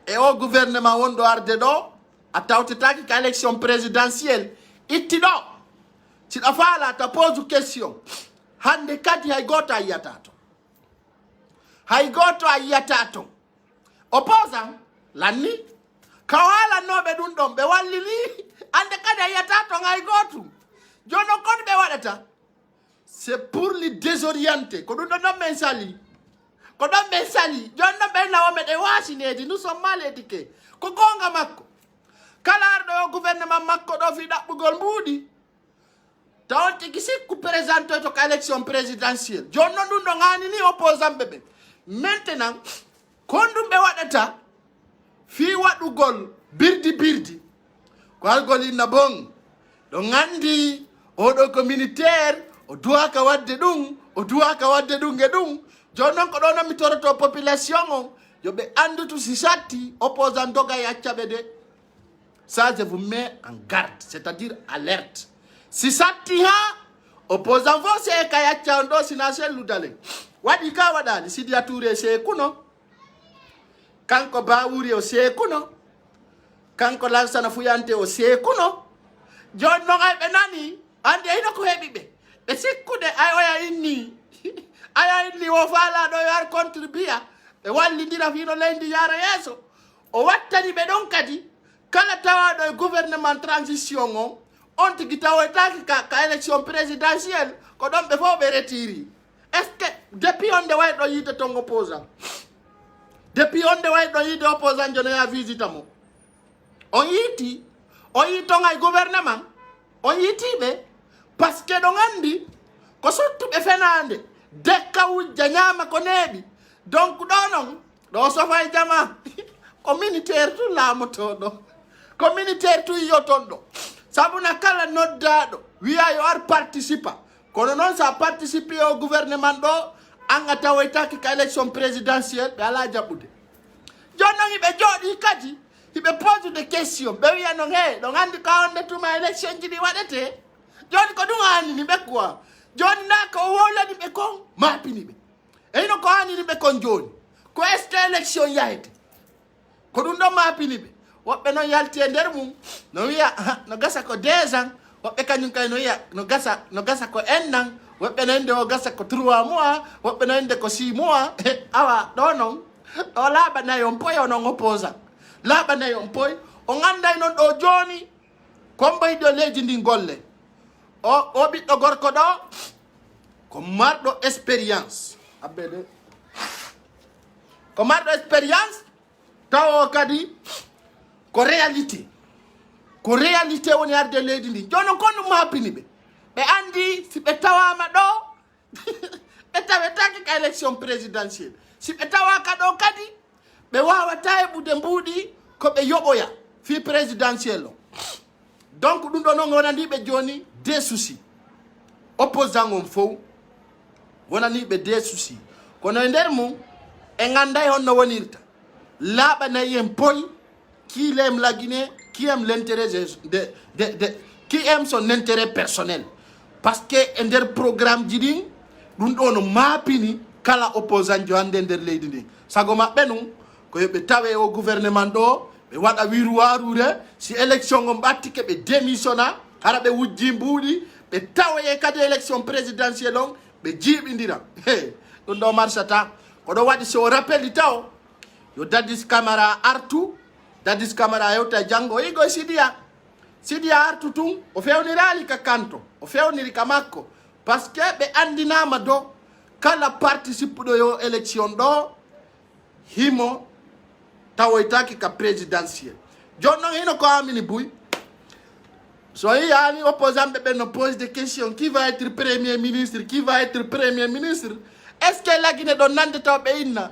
e o gouvernement wonɗo arde ɗo a tawtetaki ka élection présidentielle itti ɗo siɗa faala ta pose question hande kadi hay goto a yiyata ton opposant lanni kawalannoɓe ɗum ɗon ɓe wallini ande kadi a yiyata ton hay goto joni noon kono ɓe waɗata c'est pour les désorienter ko ɗum ɗon ɗon men sali ko ɗon ɓe sali joni noon ɓe nawomen ɗe wasinedi nous sommes mal éduqués ko gonga makko kala arɗo yo gouvernement makko ɗo fi ɗaɓɓugol mbuuɗi tawon tigi sikku présenté to ka élection présidentielle joni noon ɗum ɗo ganini opposant ɓe ɓe maintenant kon ɗum ɓe waɗata fi waɗugol birdi ko algol inna bon ɗo gandi oɗo ko militaire o duwaka wadde ɗum o duwaka wadde ɗum e ɗum joni noon ko ɗo noon mi toroto population o yoɓe andutu si satti opposant doga e accaɓe de ça je vous mets en garde c'est à dire alerte si satti ha opposant fo se kaya chando sinasel ludale wadi ka wadali Sidia Touré se kuno kanko Bawuri o se kuno kanko Lansana Fuyante o se kuno jon no ay be nani ande ino ko hebi be sikkude ay oya inni aya inni o fala do yar contribua be wallindira fino lendi yara yeso o wattani be don kadi kala tawa do gouvernement transition on tigi tawetaki ka élection présidentielle ko don be fo be retiri est-ce que depuis on de way do yite ton opposant depuis on de way do yite opposant jone ya visitamo on yiti ngay gouvernement on yiti be parce que don andi ko sottu be fenande dekka wujja nyama ko nebi donc do so fay jama communautaire tout la motodo communautaire tout yotondo sabuna kala noddado wiya yo ar participa kono non sa participer au gouvernement do anga tawetaki ka élection présidentielle be ala jabude jonno be jodi kadi ibe pose des questions be wiya no he do andi ka onde tuma élection jidi wadete joni ko dungani ni be quoi joni na ko wola ni be kon mapini be e no ko ani ni be kon joni ko est élection yaite ko dum do mapini be wobbe non yalti e nder mum no wiya no gasa ko 2 ans wobbe kanyum kay no wiya no gasa ko 1 an wobbe nende o gasa ko 3 mois wobbe nende ko 6 mois awa do non o laba na yon poyo non opposant laba na yon poy o nganda non do joni kombo do leji ndi golle o biddo gorko do ko mardo experience abede ko mardo experience tawo kadi ko réalité woni arde leydi ndi jono kono mapini be andi si be tawama do be tawetaki ka élection présidentielle si be tawaka do kadi be wawata hebude mbudi ko be yoboya fi présidentielle donc dum do non wonandi be joni des soucis opposant on fo wonani be des soucis kono nder mum e nganday honno wonirta laba na yem poy qui aime la Guinée, qui aime l'intérêt qui aime son intérêt personnel. Parce que un programme dit, nous on mapini kala opposant joande der leydi ndi. Sago mabbe non ko be tawe au gouvernement do be wada wiruwarure si élection on batti ke be démissionna ara be wujji mbudi be tawe kade élection présidentielle on be jibindira. Dum do marsata ko do wadi so rappel taw yo Dadis Camara artu Dadis Camara yota jango igo Sidia artu tum o fewnirali ka kanto o fewniri ka makko parce que be andinama do kala participe do yo élection do himo tawoitaki ka présidentielle jonno hino ko amini buy so yani opposant be no pose des questions qui va être premier ministre est-ce que la Guinée do nande taw be inna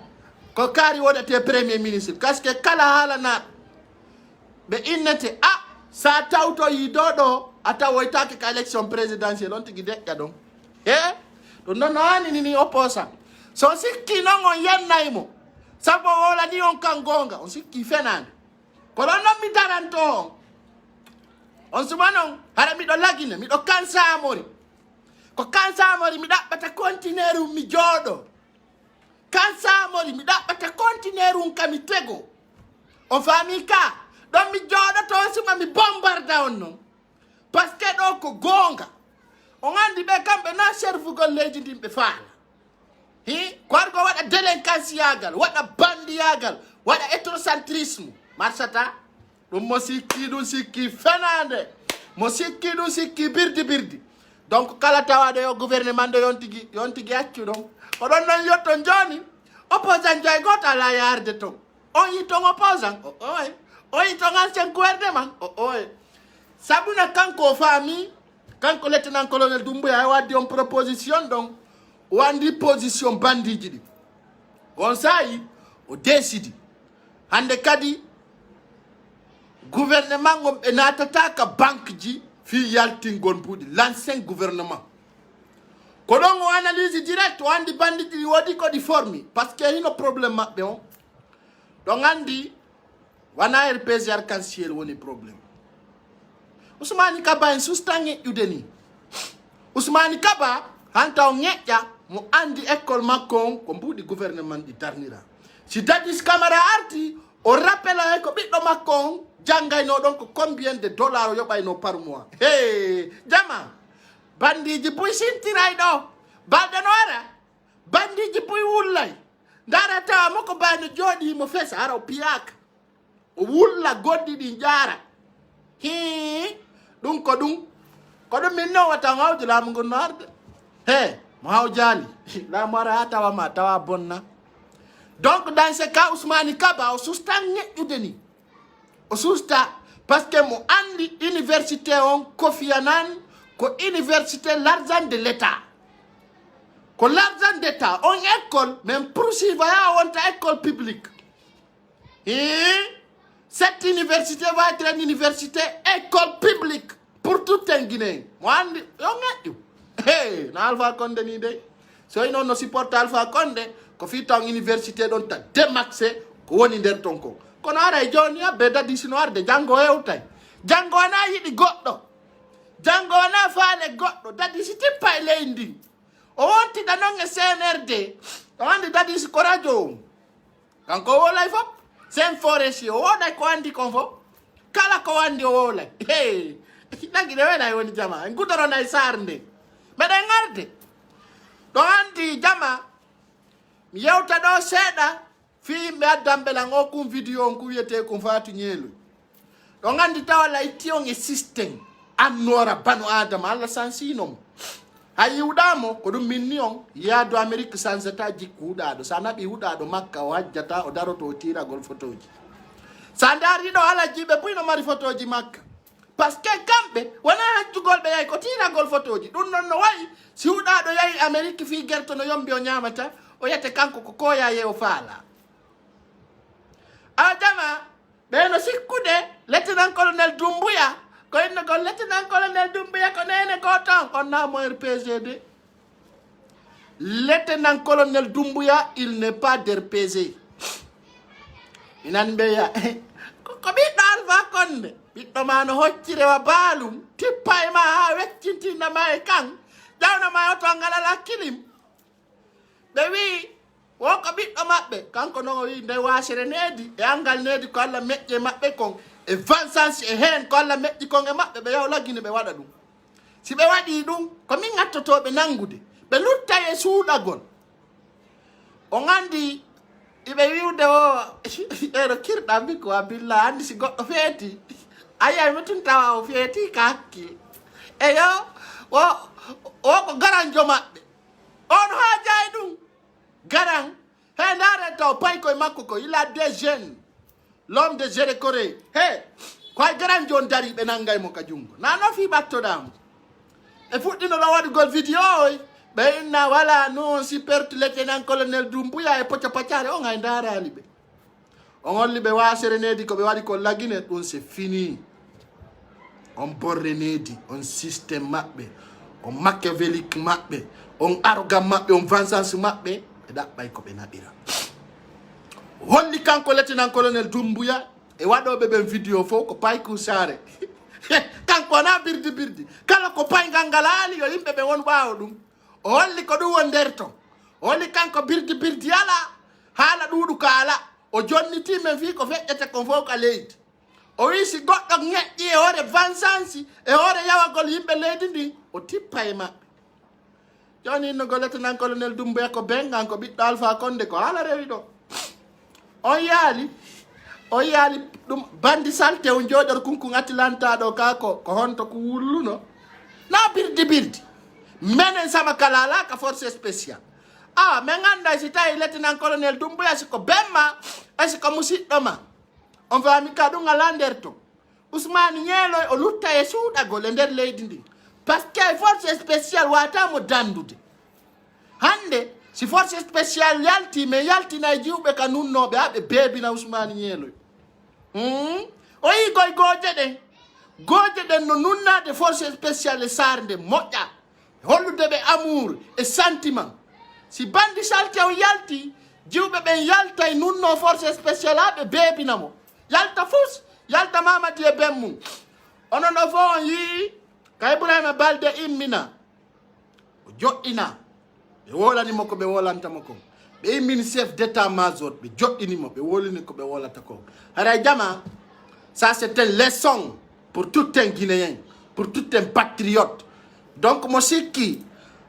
ko kari wodate premier ministre parce que kala hala na be innete sa tawto yi dodo atawoitaki ka élection présidentielle on tigi dekka don do non ni opposa so sikki non on yannaymo sabo wala ni on kangonga on sikki fenande ko non mi daranto on sumano hara mi do lagine mi do kansa amori ko kansa amori mi dabbata continuer mi jodo kansa amori mi dabbata continuer kami tego on fami ka don mi jodo to suma mi bombarda on non parce que do ko gonga on andi be kambe na servu gol leji dimbe faala kwargo wada délinquance yagal wada bandi yagal wada étrocentrisme marsata dum sikki fenande sikki birdi donc kala tawade yo gouvernement do yontigi accu don ko don non yotto joni opposant joy gota la yarde to on yi ton opposant o yi ton ancien gouvernement sabuna kanko fami kanko lieutenant colonel Doumbouya wadi on proposition donc wandi position bandi jidi on sai o décide hande kadi gouvernement ngom e natata ka banque ji fi yalti gon budi l'ancien gouvernement ko don o analyse direct wandi bandi jidi wodi ko di formi parce que hino problème mabbe on donc andi wana RPC arc-en-ciel woni problème Ousmane Kaba en sustange udeni Ousmane Kaba hanta o ñeƴƴa mo andi école makko on ko mbuɗi gouvernement ɗi darnira si Dadis Camara arti o rappela hay ko ɓiɗɗo makko on janggayno ɗon ko combien de dollars o yoɓayno par mois hey jama bandiji puy sintiray ɗo balɗe no ara bandiji puy wullay ndara tawa mo ko bayno jooɗimo fesa ara o piyaka o wulla goɗɗi ɗi jaara hi ɗum ko ɗum min no wata hawji laamu ngon no arde he mo haw jaali laamu ara ha tawama tawa bonna donc dans ce cas Ousmane Kaba o susta ñeƴƴude ni o susta par ce que mo andi université on Kofi Annan ko université l'argent de l'état ko l'argent d'état on école même poursuiva ya wonta école publique cette université va être une université école publique pour tout un Guinéen mo andi yo ñeƴƴu hey na Alpha Condé ni de so ino no supporte Alpha Condé ko fi taw université ɗon ta démaxé ko woni nder ton ko kono ara e joni abbe dadi sino arde janggo hewtay janggo na yiɗi goɗɗo janggo na faale goɗɗo dadi si tippa e leydi o wontida noon e CNRD o andi dadi si ko radio kanko o wolay fof sen forestier o woɗay ko andi kon fof kala ko andi o wolay hey nagi de wena woni jama en gudorona e sar nde meɗen garde ɗo andi jama mi yewta ɗo seeɗa fi yimɓe addamɓelan o kum vidéo on ko wiyete ko Fatou Ñeeloy ɗo gandi tawa layti on e systéme annora banu adama Allah sansinomo hay yiwɗamo ko ɗum minni on yaadu Amérique sansata jikku huɗaɗo sa naɓi huɗaɗo Makka o hajjata o daroto o tiragol photo ji sa daariɗo alajiɓe puyno mari photo ji Makka par ce que kamɓe wona hajjugol ɓe yahi ko tiragol photo ji ɗum noon no wayi si huɗaɗo yahi Amérique fi guerto no yombi o ñamata o yette kanko ko koyaye o faala a jama ɓeno sikkude lieutenant colonel Doumbouya ko inno gol lieutenant colonel Doumbouya ko nene ko tan on namo RPG de lieutenant colonel Doumbouya il n'est pas d'RPG inan ɓeya ko ɓiɗɗo Alpha Condé ɓiɗɗo ma no hoccirewa baalum tippa e ma ha weccintinama e kan jawnama o to ngalala kilim ɓe wi woko ɓiɗɗo maɓɓe kanko noon o wi nde wasere needi e angal needi ko Allah meƴƴe maɓɓe kon e vengeance e heen ko Allah meƴƴi kon e maɓɓe ɓe yaw laggine ɓe waɗa ɗum si ɓe waɗi ɗum ko min gattotoɓe nangude ɓe lutta e suuɗagol o gandi iɓe wiwde o eɗo kirɗa mbi ko abilla andi si goɗɗo feeti ayiyay mi tun tawa o feeti ka hakkil eyo o ko garanjo maɓɓe on haajay ɗum garan he ndare taw pay koye makko ko il a des jeunes l'homme de Gérékoré he koye garan jon dari ɓe nanggay mo ka jungo nano fi ɓattoɗamo e fuɗɗino ɗo waɗugol vidéo oy ɓe inna wala non si perte lieutenant colonel Doumbouya e pocca paccare on hay darali ɓe on holli ɓe wasere needi ko ɓe waɗi ko lagine ɗum c'est fini on borre needi on systéme maɓɓe on machiavélique maɓɓe on arrogant maɓɓe on vengeance maɓɓe ɓe ɗaɓɓay ko ɓe naɓira holli kanko lieutenant colonel Doumbouya e waɗoɓe ɓen vidéo fof ko paykou sare kanko wona birdi kala ko paygal ngal haali yo yimɓe ɓe won ɓawo ɗum o holli ko ɗum won nder ton o holli kanko birdi ala haala ɗuɗu ko ala o jonniti men fi ko feƴƴete kon fof ka leydi o wi si goɗɗo ñeƴƴi e hoore vengeance e hoore yawagol yimɓe leydi ndin o tippa e maɓɓe joni innogol lieutenant colonel Doumbouya ko bengan ko ɓiɗɗo Alpha Condé ko haala rewi ɗo on yaali ɗum bandi salte o jooɗor kunkun attilantaɗo ka ko honto ko wulluno na birdi menen sama kala ala ka force spécial min ganda si tawi lieutenant colonel Doumbouya siko bemma e siko musidɗo ma on fami ka ɗum ala nder to Ousmane Ñeeloy o lutta e suuɗagol e nder leydi ndi par ce que force spécial watamo dandude hande si force spécial yalti mais yaltina e jiwɓe ka nunnoɓe ha ɓe beebina Ousmane Ñeeloy o yi goye gooje ɗen no nunnade force spécial e sar nde moƴƴa hollude ɓe amour e sentiment si bandi salte o yalti jiwɓe ɓen yalta e nunno force spécial ha ɓe beebinamo yalta fus yalta Mamadi e ben mum onon o fo on yii ka Ibrahima Balde immina joɗɗina ɓe wolanimo ko ɓe wolantamo ko ɓe immini chef d'état major ɓe joɗɗinimo ɓe wolini ko ɓe wolata ko haray jama. Ça c'est une leçon pour tout un Guinéen, pour tout un patriote. Donc mo sikki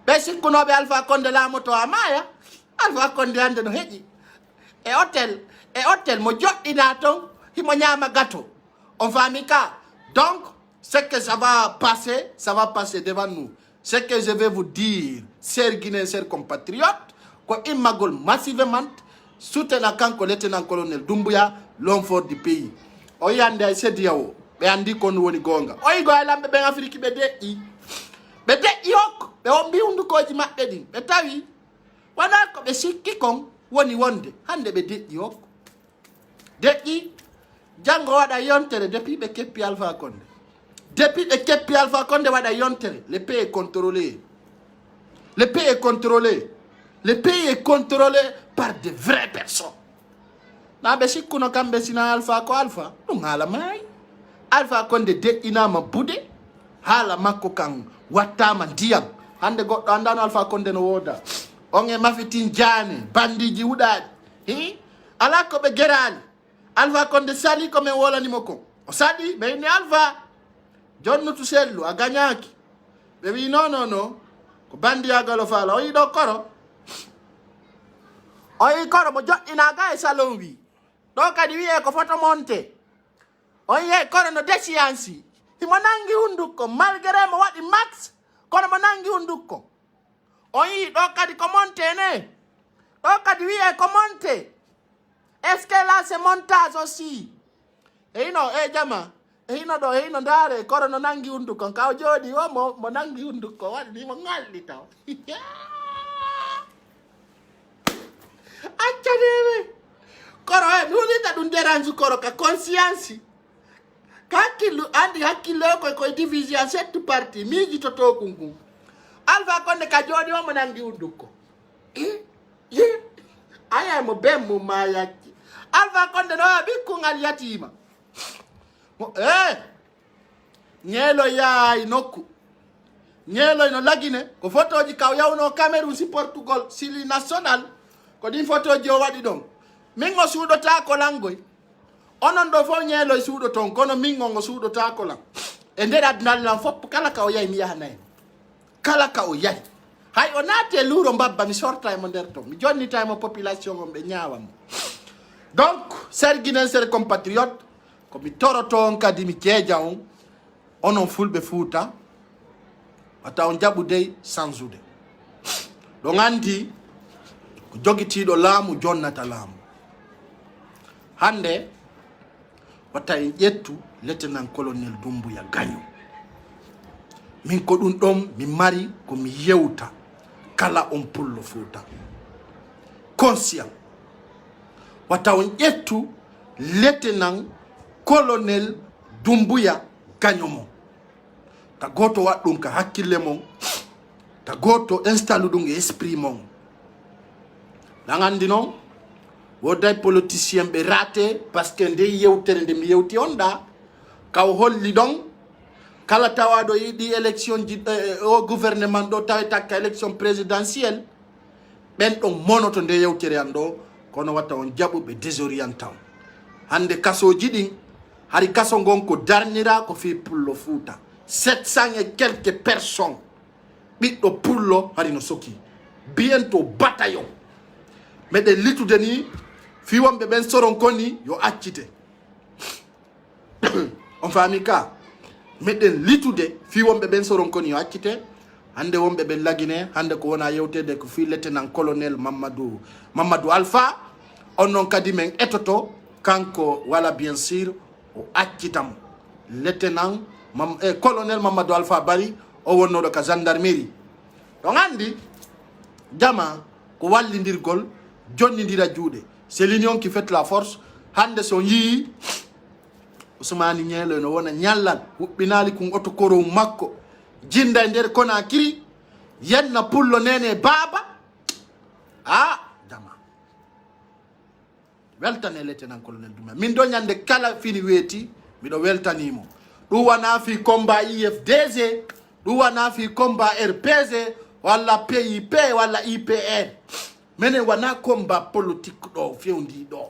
ɓe sikkunoɓe Alpha Condé laamoto amaya Alpha Condé hande no heƴi e hôtel mo joɗɗina ton himo ñama gâteau on fami ka. Donc ce que ça va passer devant nous. Ce que je vais vous dire, chers Guinéens, chers compatriotes, ko immagol massivement soutena kanko lieutenant colonel Doumbouya, l'homme fort du pays. O yande ay sediyawo ɓe andi kon woni gonga o yigo ay lamɓe ɓen Afrique ɓe deƴƴi hokko ɓe o mbi hundukoji maɓɓe ɗin ɓe tawi wona ko ɓe sikki kon woni wonde hande ɓe deƴƴi hokko deƴƴi janngo waɗa yontere depuis ɓe keppi Alpha Condé. Depuis ɓe keppi Alpha Condé waɗa yontere. Le pays est contrôlé. Le pays est contrôlé. Le pays est contrôlé par de vraies personnes. Na ɓe sikkuno kamɓe sina Alpha ko Alpha ɗum haala maayi. Alpha Condé deƴƴinama buɗe haala makko kan wattama ndiyam. Hande goɗɗo andano Alpha Condé no woda on e mafitin jane bandiji wuɗaɗi ala ko ɓe gerali. Alpha Condé sali ko min wolanimo ko o sali ɓe inni Alpha jonnutu sellu a gañaki ɓe wi non ko bandiyagalo faala o yiɗo koro o yi koro mo joɗɗinaga e salon wi ɗo kadi wiye ko photo monté o yiye koro no décianci himo nangi hundukko malgré mo waɗi max kono mo nangi hundukko o yi ɗo kadi ko monté ne ɗo kadi wiye ko monté. Est-ce que là c'est montage aussi? Eino jama eino ɗo eino ndaare koro no nangi hunduko kaw jooɗi o mo nangi hunduko waɗi mo ngalli taw accanimi koro mi hulita ɗum dérange koro ka conscience ka hakkillu andi hakkille o koye division 7 parti miiji to tokum kum Alpha Condé ka jooɗi o mo nangi hunduko aya mo bem mo ma yakki Alpha Condé no ɓikkungal yatima ñeelo yaay nokku ñeeloy no lagine ko photoji kaw yawno Cameroun si Portugal sili national ko ɗin photoji o waɗi ɗon min o suuɗota ko langoy onon ɗo fof ñeeloy suuɗo ton kono min on o suuɗota ko lan e nder adunal lan fopp kala ka o yahi mi yahanayi kala ka o yahi hay o naate luuro mbabba mi sorta mo nder ton mi jonnita mo population on ɓe ñaawamo. Donc ser Guinéen ser compatriote ko mi toroto on kadi mi keeja on onon fulɓe Fuuta wata on jaɓudey sansude ɗon andi ko jogitiɗo laamu jonnata laamu. Hande wata en ƴettu lieutenant colonel Doumbouya Gagnon min ko ɗum ɗon mi mari ko mi yewta kala on pullo Fuuta conscient wata on ƴettu lieutenant colonel Doumbouya Gagnon mon ta goto waɗ ɗum ka hakkille mon ta goto installe ɗum e esprit mon. ɗan andi noon woday politicien ɓe raté parce que nde yewtere nde mi yewti on ɗa kaw holli ɗon kala tawaɗo yiɗi élection ji o gouvernement ɗo tawi takka élection présidentielle ɓen ɗon monoto nde yewtere an ɗo kono watta on jaɓuɓe désorientant. Hande kasoji ɗin hari kaso gon ko darnira ko fi pullo Fuuta 700 et quelques personnes ɓiɗɗo pullo hari no soki bientôt bataillon meɗen litude ni fi wonɓe ɓen soron koni yo accite on fami ka meɗen litude fi wonɓe ɓen soron koni yo accite. Hande wonɓe ɓen lagine hande ko wona yewtede ko fi lieutenant colonel Mamadou Alpha on non kadi men etoto kanko wala bien sûr o accitamo lieutenant colonel Mamadou Alpha Bari o wonnoɗo ka gendarmerie. ɗon andi jama ko wallidirgol jonnidira juuɗe c'est l'union qui fait la force. Hande so yii Ousmane Ñeelo no wona ñallan huɓɓinali kum oto koro makko jinda e nder Conakry yenna pullo nene baba jama weltane lieutenant colonel Doumbouya min do ñande kala fini weeti miɗo weltanimo. ɗum wana fi combat IFDG ɗum wana fi combat RPG walla PIP walla IPR menen wana combat politique ɗo fewndi ɗo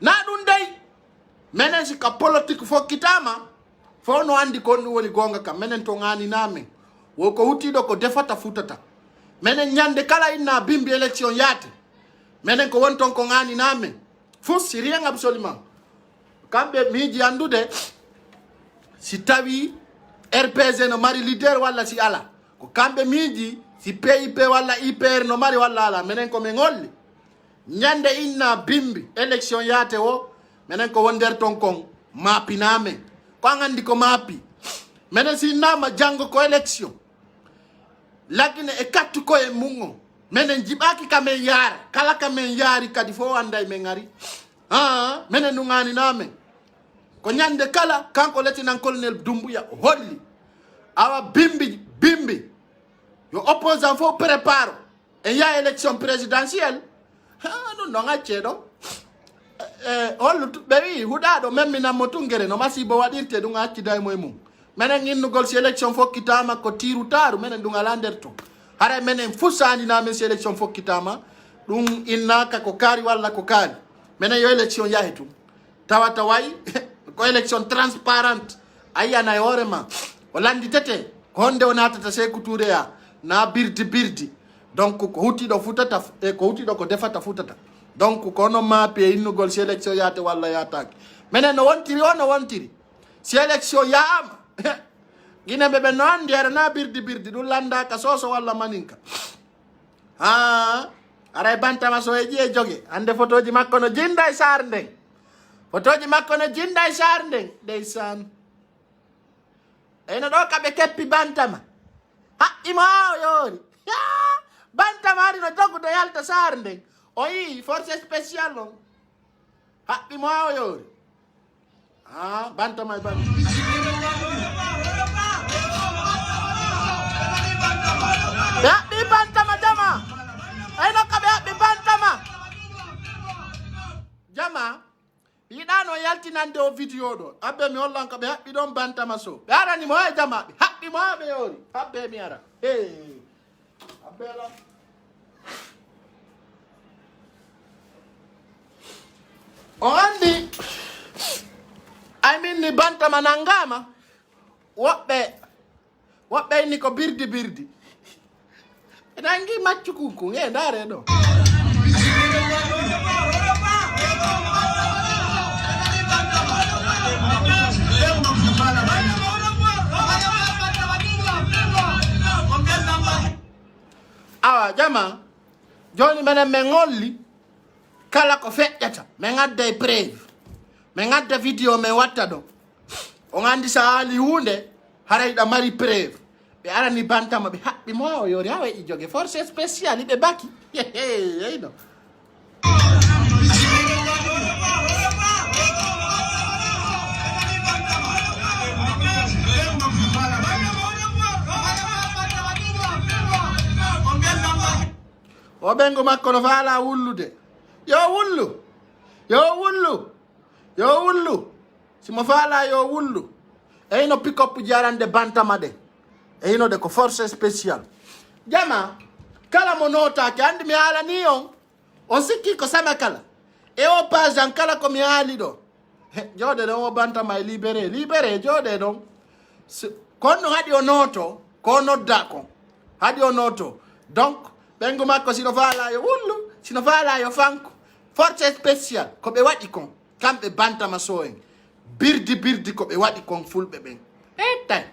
na ɗum dey menen sika politique fokkitama fo no andi kon ɗum woni gonga kam menen to ŋaninamen wo ko huttiɗo ko defata futata menen ñande kala inna bimbi élection yaate menen ko won ton ko ŋaninamen fo si rien absolument kamɓe miiji andude si tawi RPG no mari leader walla si ala ko kamɓe miiji si PIP walla IPR no mari walla ala menen ko min holli ñande inna bimbi élection yaate o menen ko won nder ton kon maapinamen ko an andi ko maapi menen si innama janngo ko élection lagine e kattu ko e mungo menen jiɓaki kamen yaara kala kamen yaari kadi fo anday men ari menen nu ŋaninamen ko ñande kala kanko lieutenant colonel Doumbouya holli awa bimbi yo opposant fo prépare e ya élection présidentielle ɗum ɗon acceɗo hollu ɓe wi huɗaɗo memminanmo tungere no masibo waɗirte ɗum accida e moye mum menen innugol si élection fokkitama ko tirutaru menen ɗum ala nder to haray menen fussandinamen si élection fokkitama ɗum innaka ko kaari walla ko kaari menen yo élection yahe tum tawata wayi ko élection transparente a yiyana e hoorema o landitete ko honde o natata Sékou Touré ya na birdi donc ko huttiɗo futata e ko huttiɗo ko defata futata donc kono maapi e innugol si élection yaate walla yatake menen no wontiri si élection yaama guineɓe ɓe no andi ara na birdi ɗum landaka soso walla maninka aray bantama so e ƴiye jogue hande photoji makko no jinda e sar nden ndeysan eyno ɗo kaɓe keppi bantama haqqimo o yoori bantama ari no jogudo yalta sar nden o yi force spécial on haqqimo o yoori bantama e bantama ɓe haɓɓi bantama jama eyno kaɓe haɓɓi bantama jama yiɗano yaltinande o vidéo ɗo abbe mi hollan ko ɓe haɓɓi ɗon bantama so ɓe aranimo e jama ɓe haɓɓimo ɓe yoori habbe mi ara abbela o andi ni bantama nangama woɓɓe inni ko birdi e nangi maccu kunkun e ndare ɗo awa jama joni menen men ngolli kala ko feƴƴata min adda e preuve min adda vidéo min watta ɗo on andi sa haali hunde haray ɗa mari preuve ɓe arani bantama ɓe haɓɓi mo o yori ha wayi jogue force spécial iɓe baki eyno o ɓengu makko no faala wullude yo wullu simo faala yo wullu eyno pick-up jarande bantama ɗe eyno de ko force spécial jama kala mo notake andi mi haalani on sikki ko sama kala e o pagean kala ko mi haali ɗo jooɗe ɗon o bantama e libéré jooɗe ɗon kon ɗum haɗi o noto ko nodda kon haɗi o noto donc ɓengu makko sino faala yo wullu sino faala yo fanko force spécial ko ɓe waɗi kon kamɓe bantama so en birdi ko ɓe waɗi kon fulɓe ɓen tay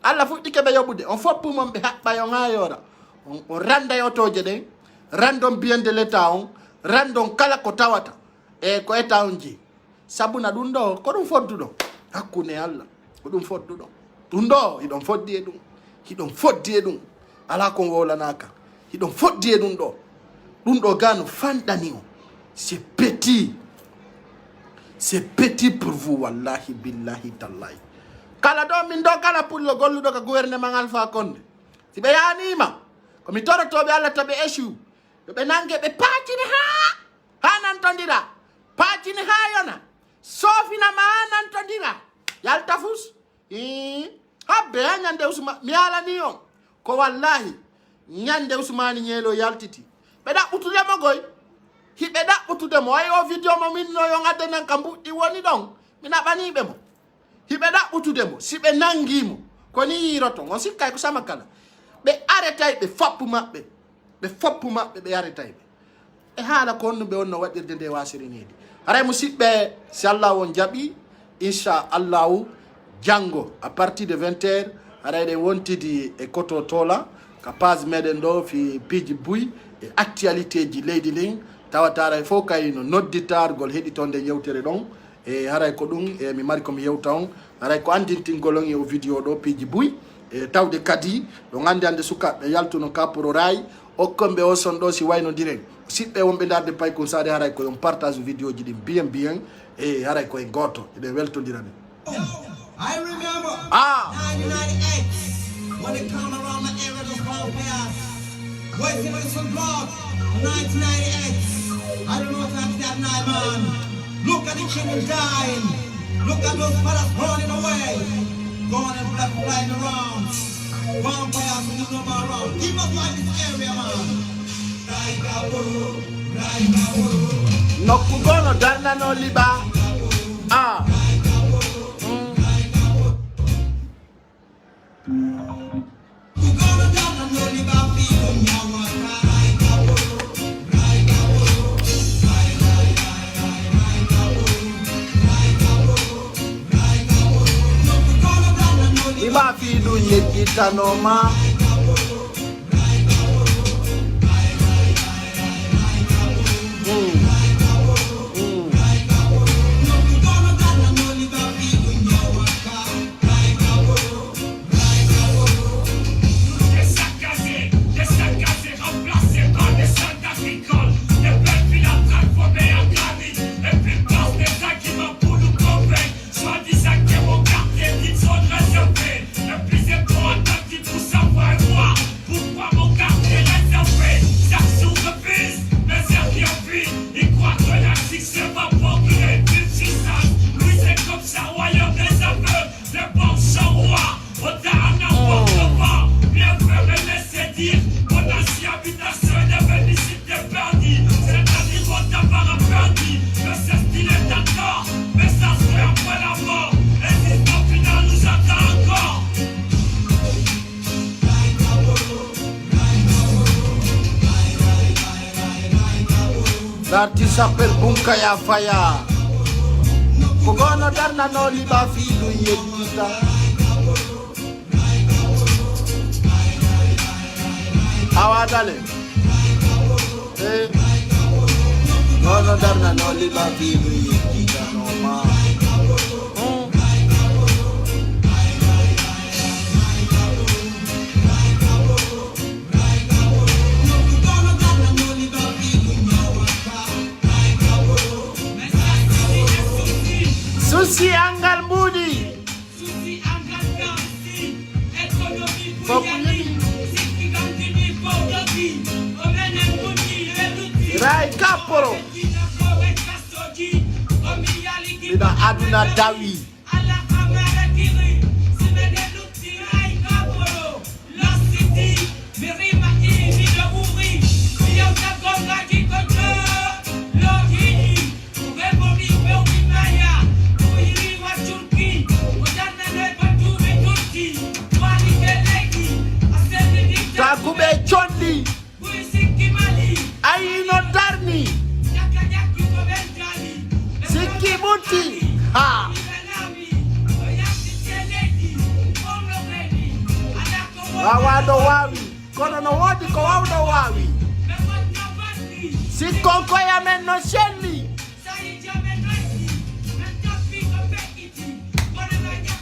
Allah fuɗɗike ɓe yoɓude on foppumon ɓe haɓɓa yon ha yora on randa yotoje ɗen randon biyende l'état on randon kala ko tawata e ko état on jii sabuna ɗum ɗo ko ɗum fodduɗo hakkunde Allah ko ɗum fodduɗo ɗum ɗo hiɗon foddi e ɗum ala kon wolanaka hiɗon foddi e ɗum ɗo gano fanɗani o c'est petit pour vous wallahi billahi tallahi kala ɗo min ɗo kala pullo golluɗo ka gouvernement Alpha Condé si ɓe yanima komi torotoɓe Allah to ɓe échoue yoɓe nangue ɓe paacini ha nantodira paacini ha yona sofinama ha nantodira yalta fus habbe ha ñande usuma mi alani on ko wallahi nyande Usmani nyelo yaltiti be da butude mo goy hibe da butude mo ayo video mo min no yo ngadde nan kambu di woni don mina bani be mo hibe da butude mo sibe nangimo ko ni yiroto on sikkay ko sama kala be arretay be foppu mabbe be arretay be e hala ko onno be onno wadirde de wasiri nidi haray musibbe si Allah won jabi insha Allah jango à partir de 20h haray de wontidi e koto tola kapaz meden do fi piji buy e actualité ji leydi ling tawatara fo kay no nodditar gol heditonde yewtere don e haray ko dum e mi mari ko mi yewtaw haray ko andintingolon e video do piji buy e tawde kadi do ngande ande sukabe yaltuno kaporo ray o kombe o son do si wayno diren sibbe wonbe darde pay ko sade haray ko on partage video ji dim bien e haray ko e goto e weltondirane. I remember 1998 when they come around my area to call players. Waiting with some blood. 1998. I don't know what happened that night, man. Look at the children dying. Look at those fellas running away. Going and black flying around. Vampires in the number around. Keep us like this area, man. Nokugono dana no liba. Liba fidu nyekita noma. L'artiste s'appelle Bunkaya Faya. Kogono darna no liba fidu yekita. Awadale. Kogono darna no liba fidu yekita no ma. Susi Angal Moody. Susi Angal Moody. Ekonomi Rai Kaporo. Ina aduna dawi. Takube Chondi. Aino Darni. Siki Muti. Ha. Wawado wawi. Kono no wodi ko wawdo wawi. Sikonko ya meno sheli.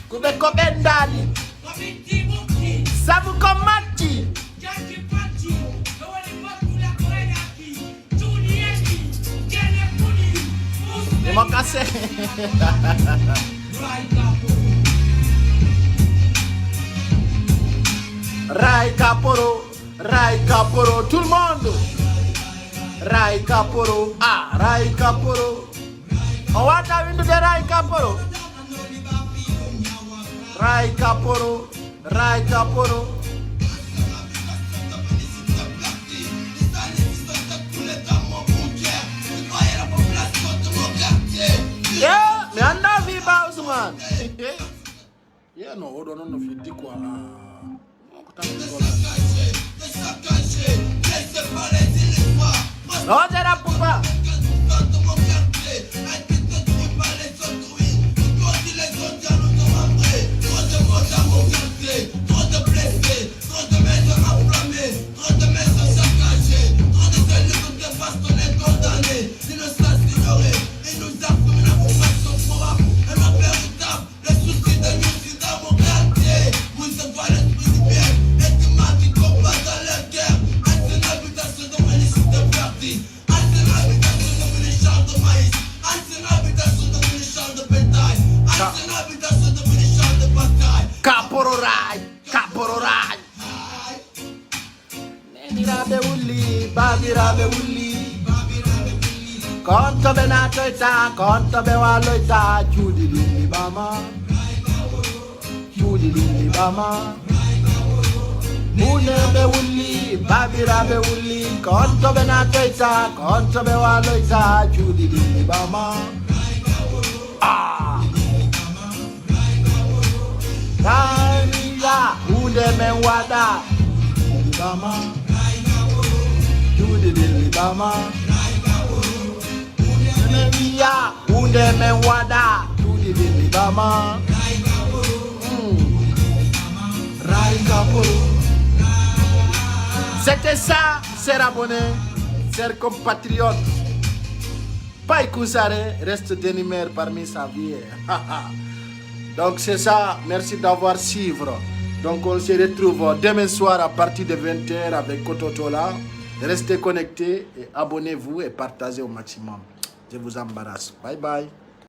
Kube kobendali. Sabu komati. Terima kasih. Rai Kaporo, tout le monde. Rai Kaporo, Rai Kaporo. On va t'avoir de Rai Kaporo. Rai Kaporo. no, odo non fi di quoi. No, c'era papa. Capororai. Neni rabe uli, babi rabe uli. Konto be na toita, konto be waloita. Chudi lili bama, chudi lili bama. Mune be uli, babi rabe uli. Konto be na toita, konto be waloita. Chudi lili bama. Raiya, unde menwada, Bama, Judy Bama, Raiya, unde menwada, Judy Bama, C'était ça, chers abonnés, chers compatriotes. Pas Kousare reste Denimer parmi sa vie. Donc c'est ça, merci d'avoir suivi. Donc on se retrouve demain soir à partir de 20h avec Kototola. Restez connectés et abonnez-vous et partagez au maximum. Je vous embarrasse. Bye bye.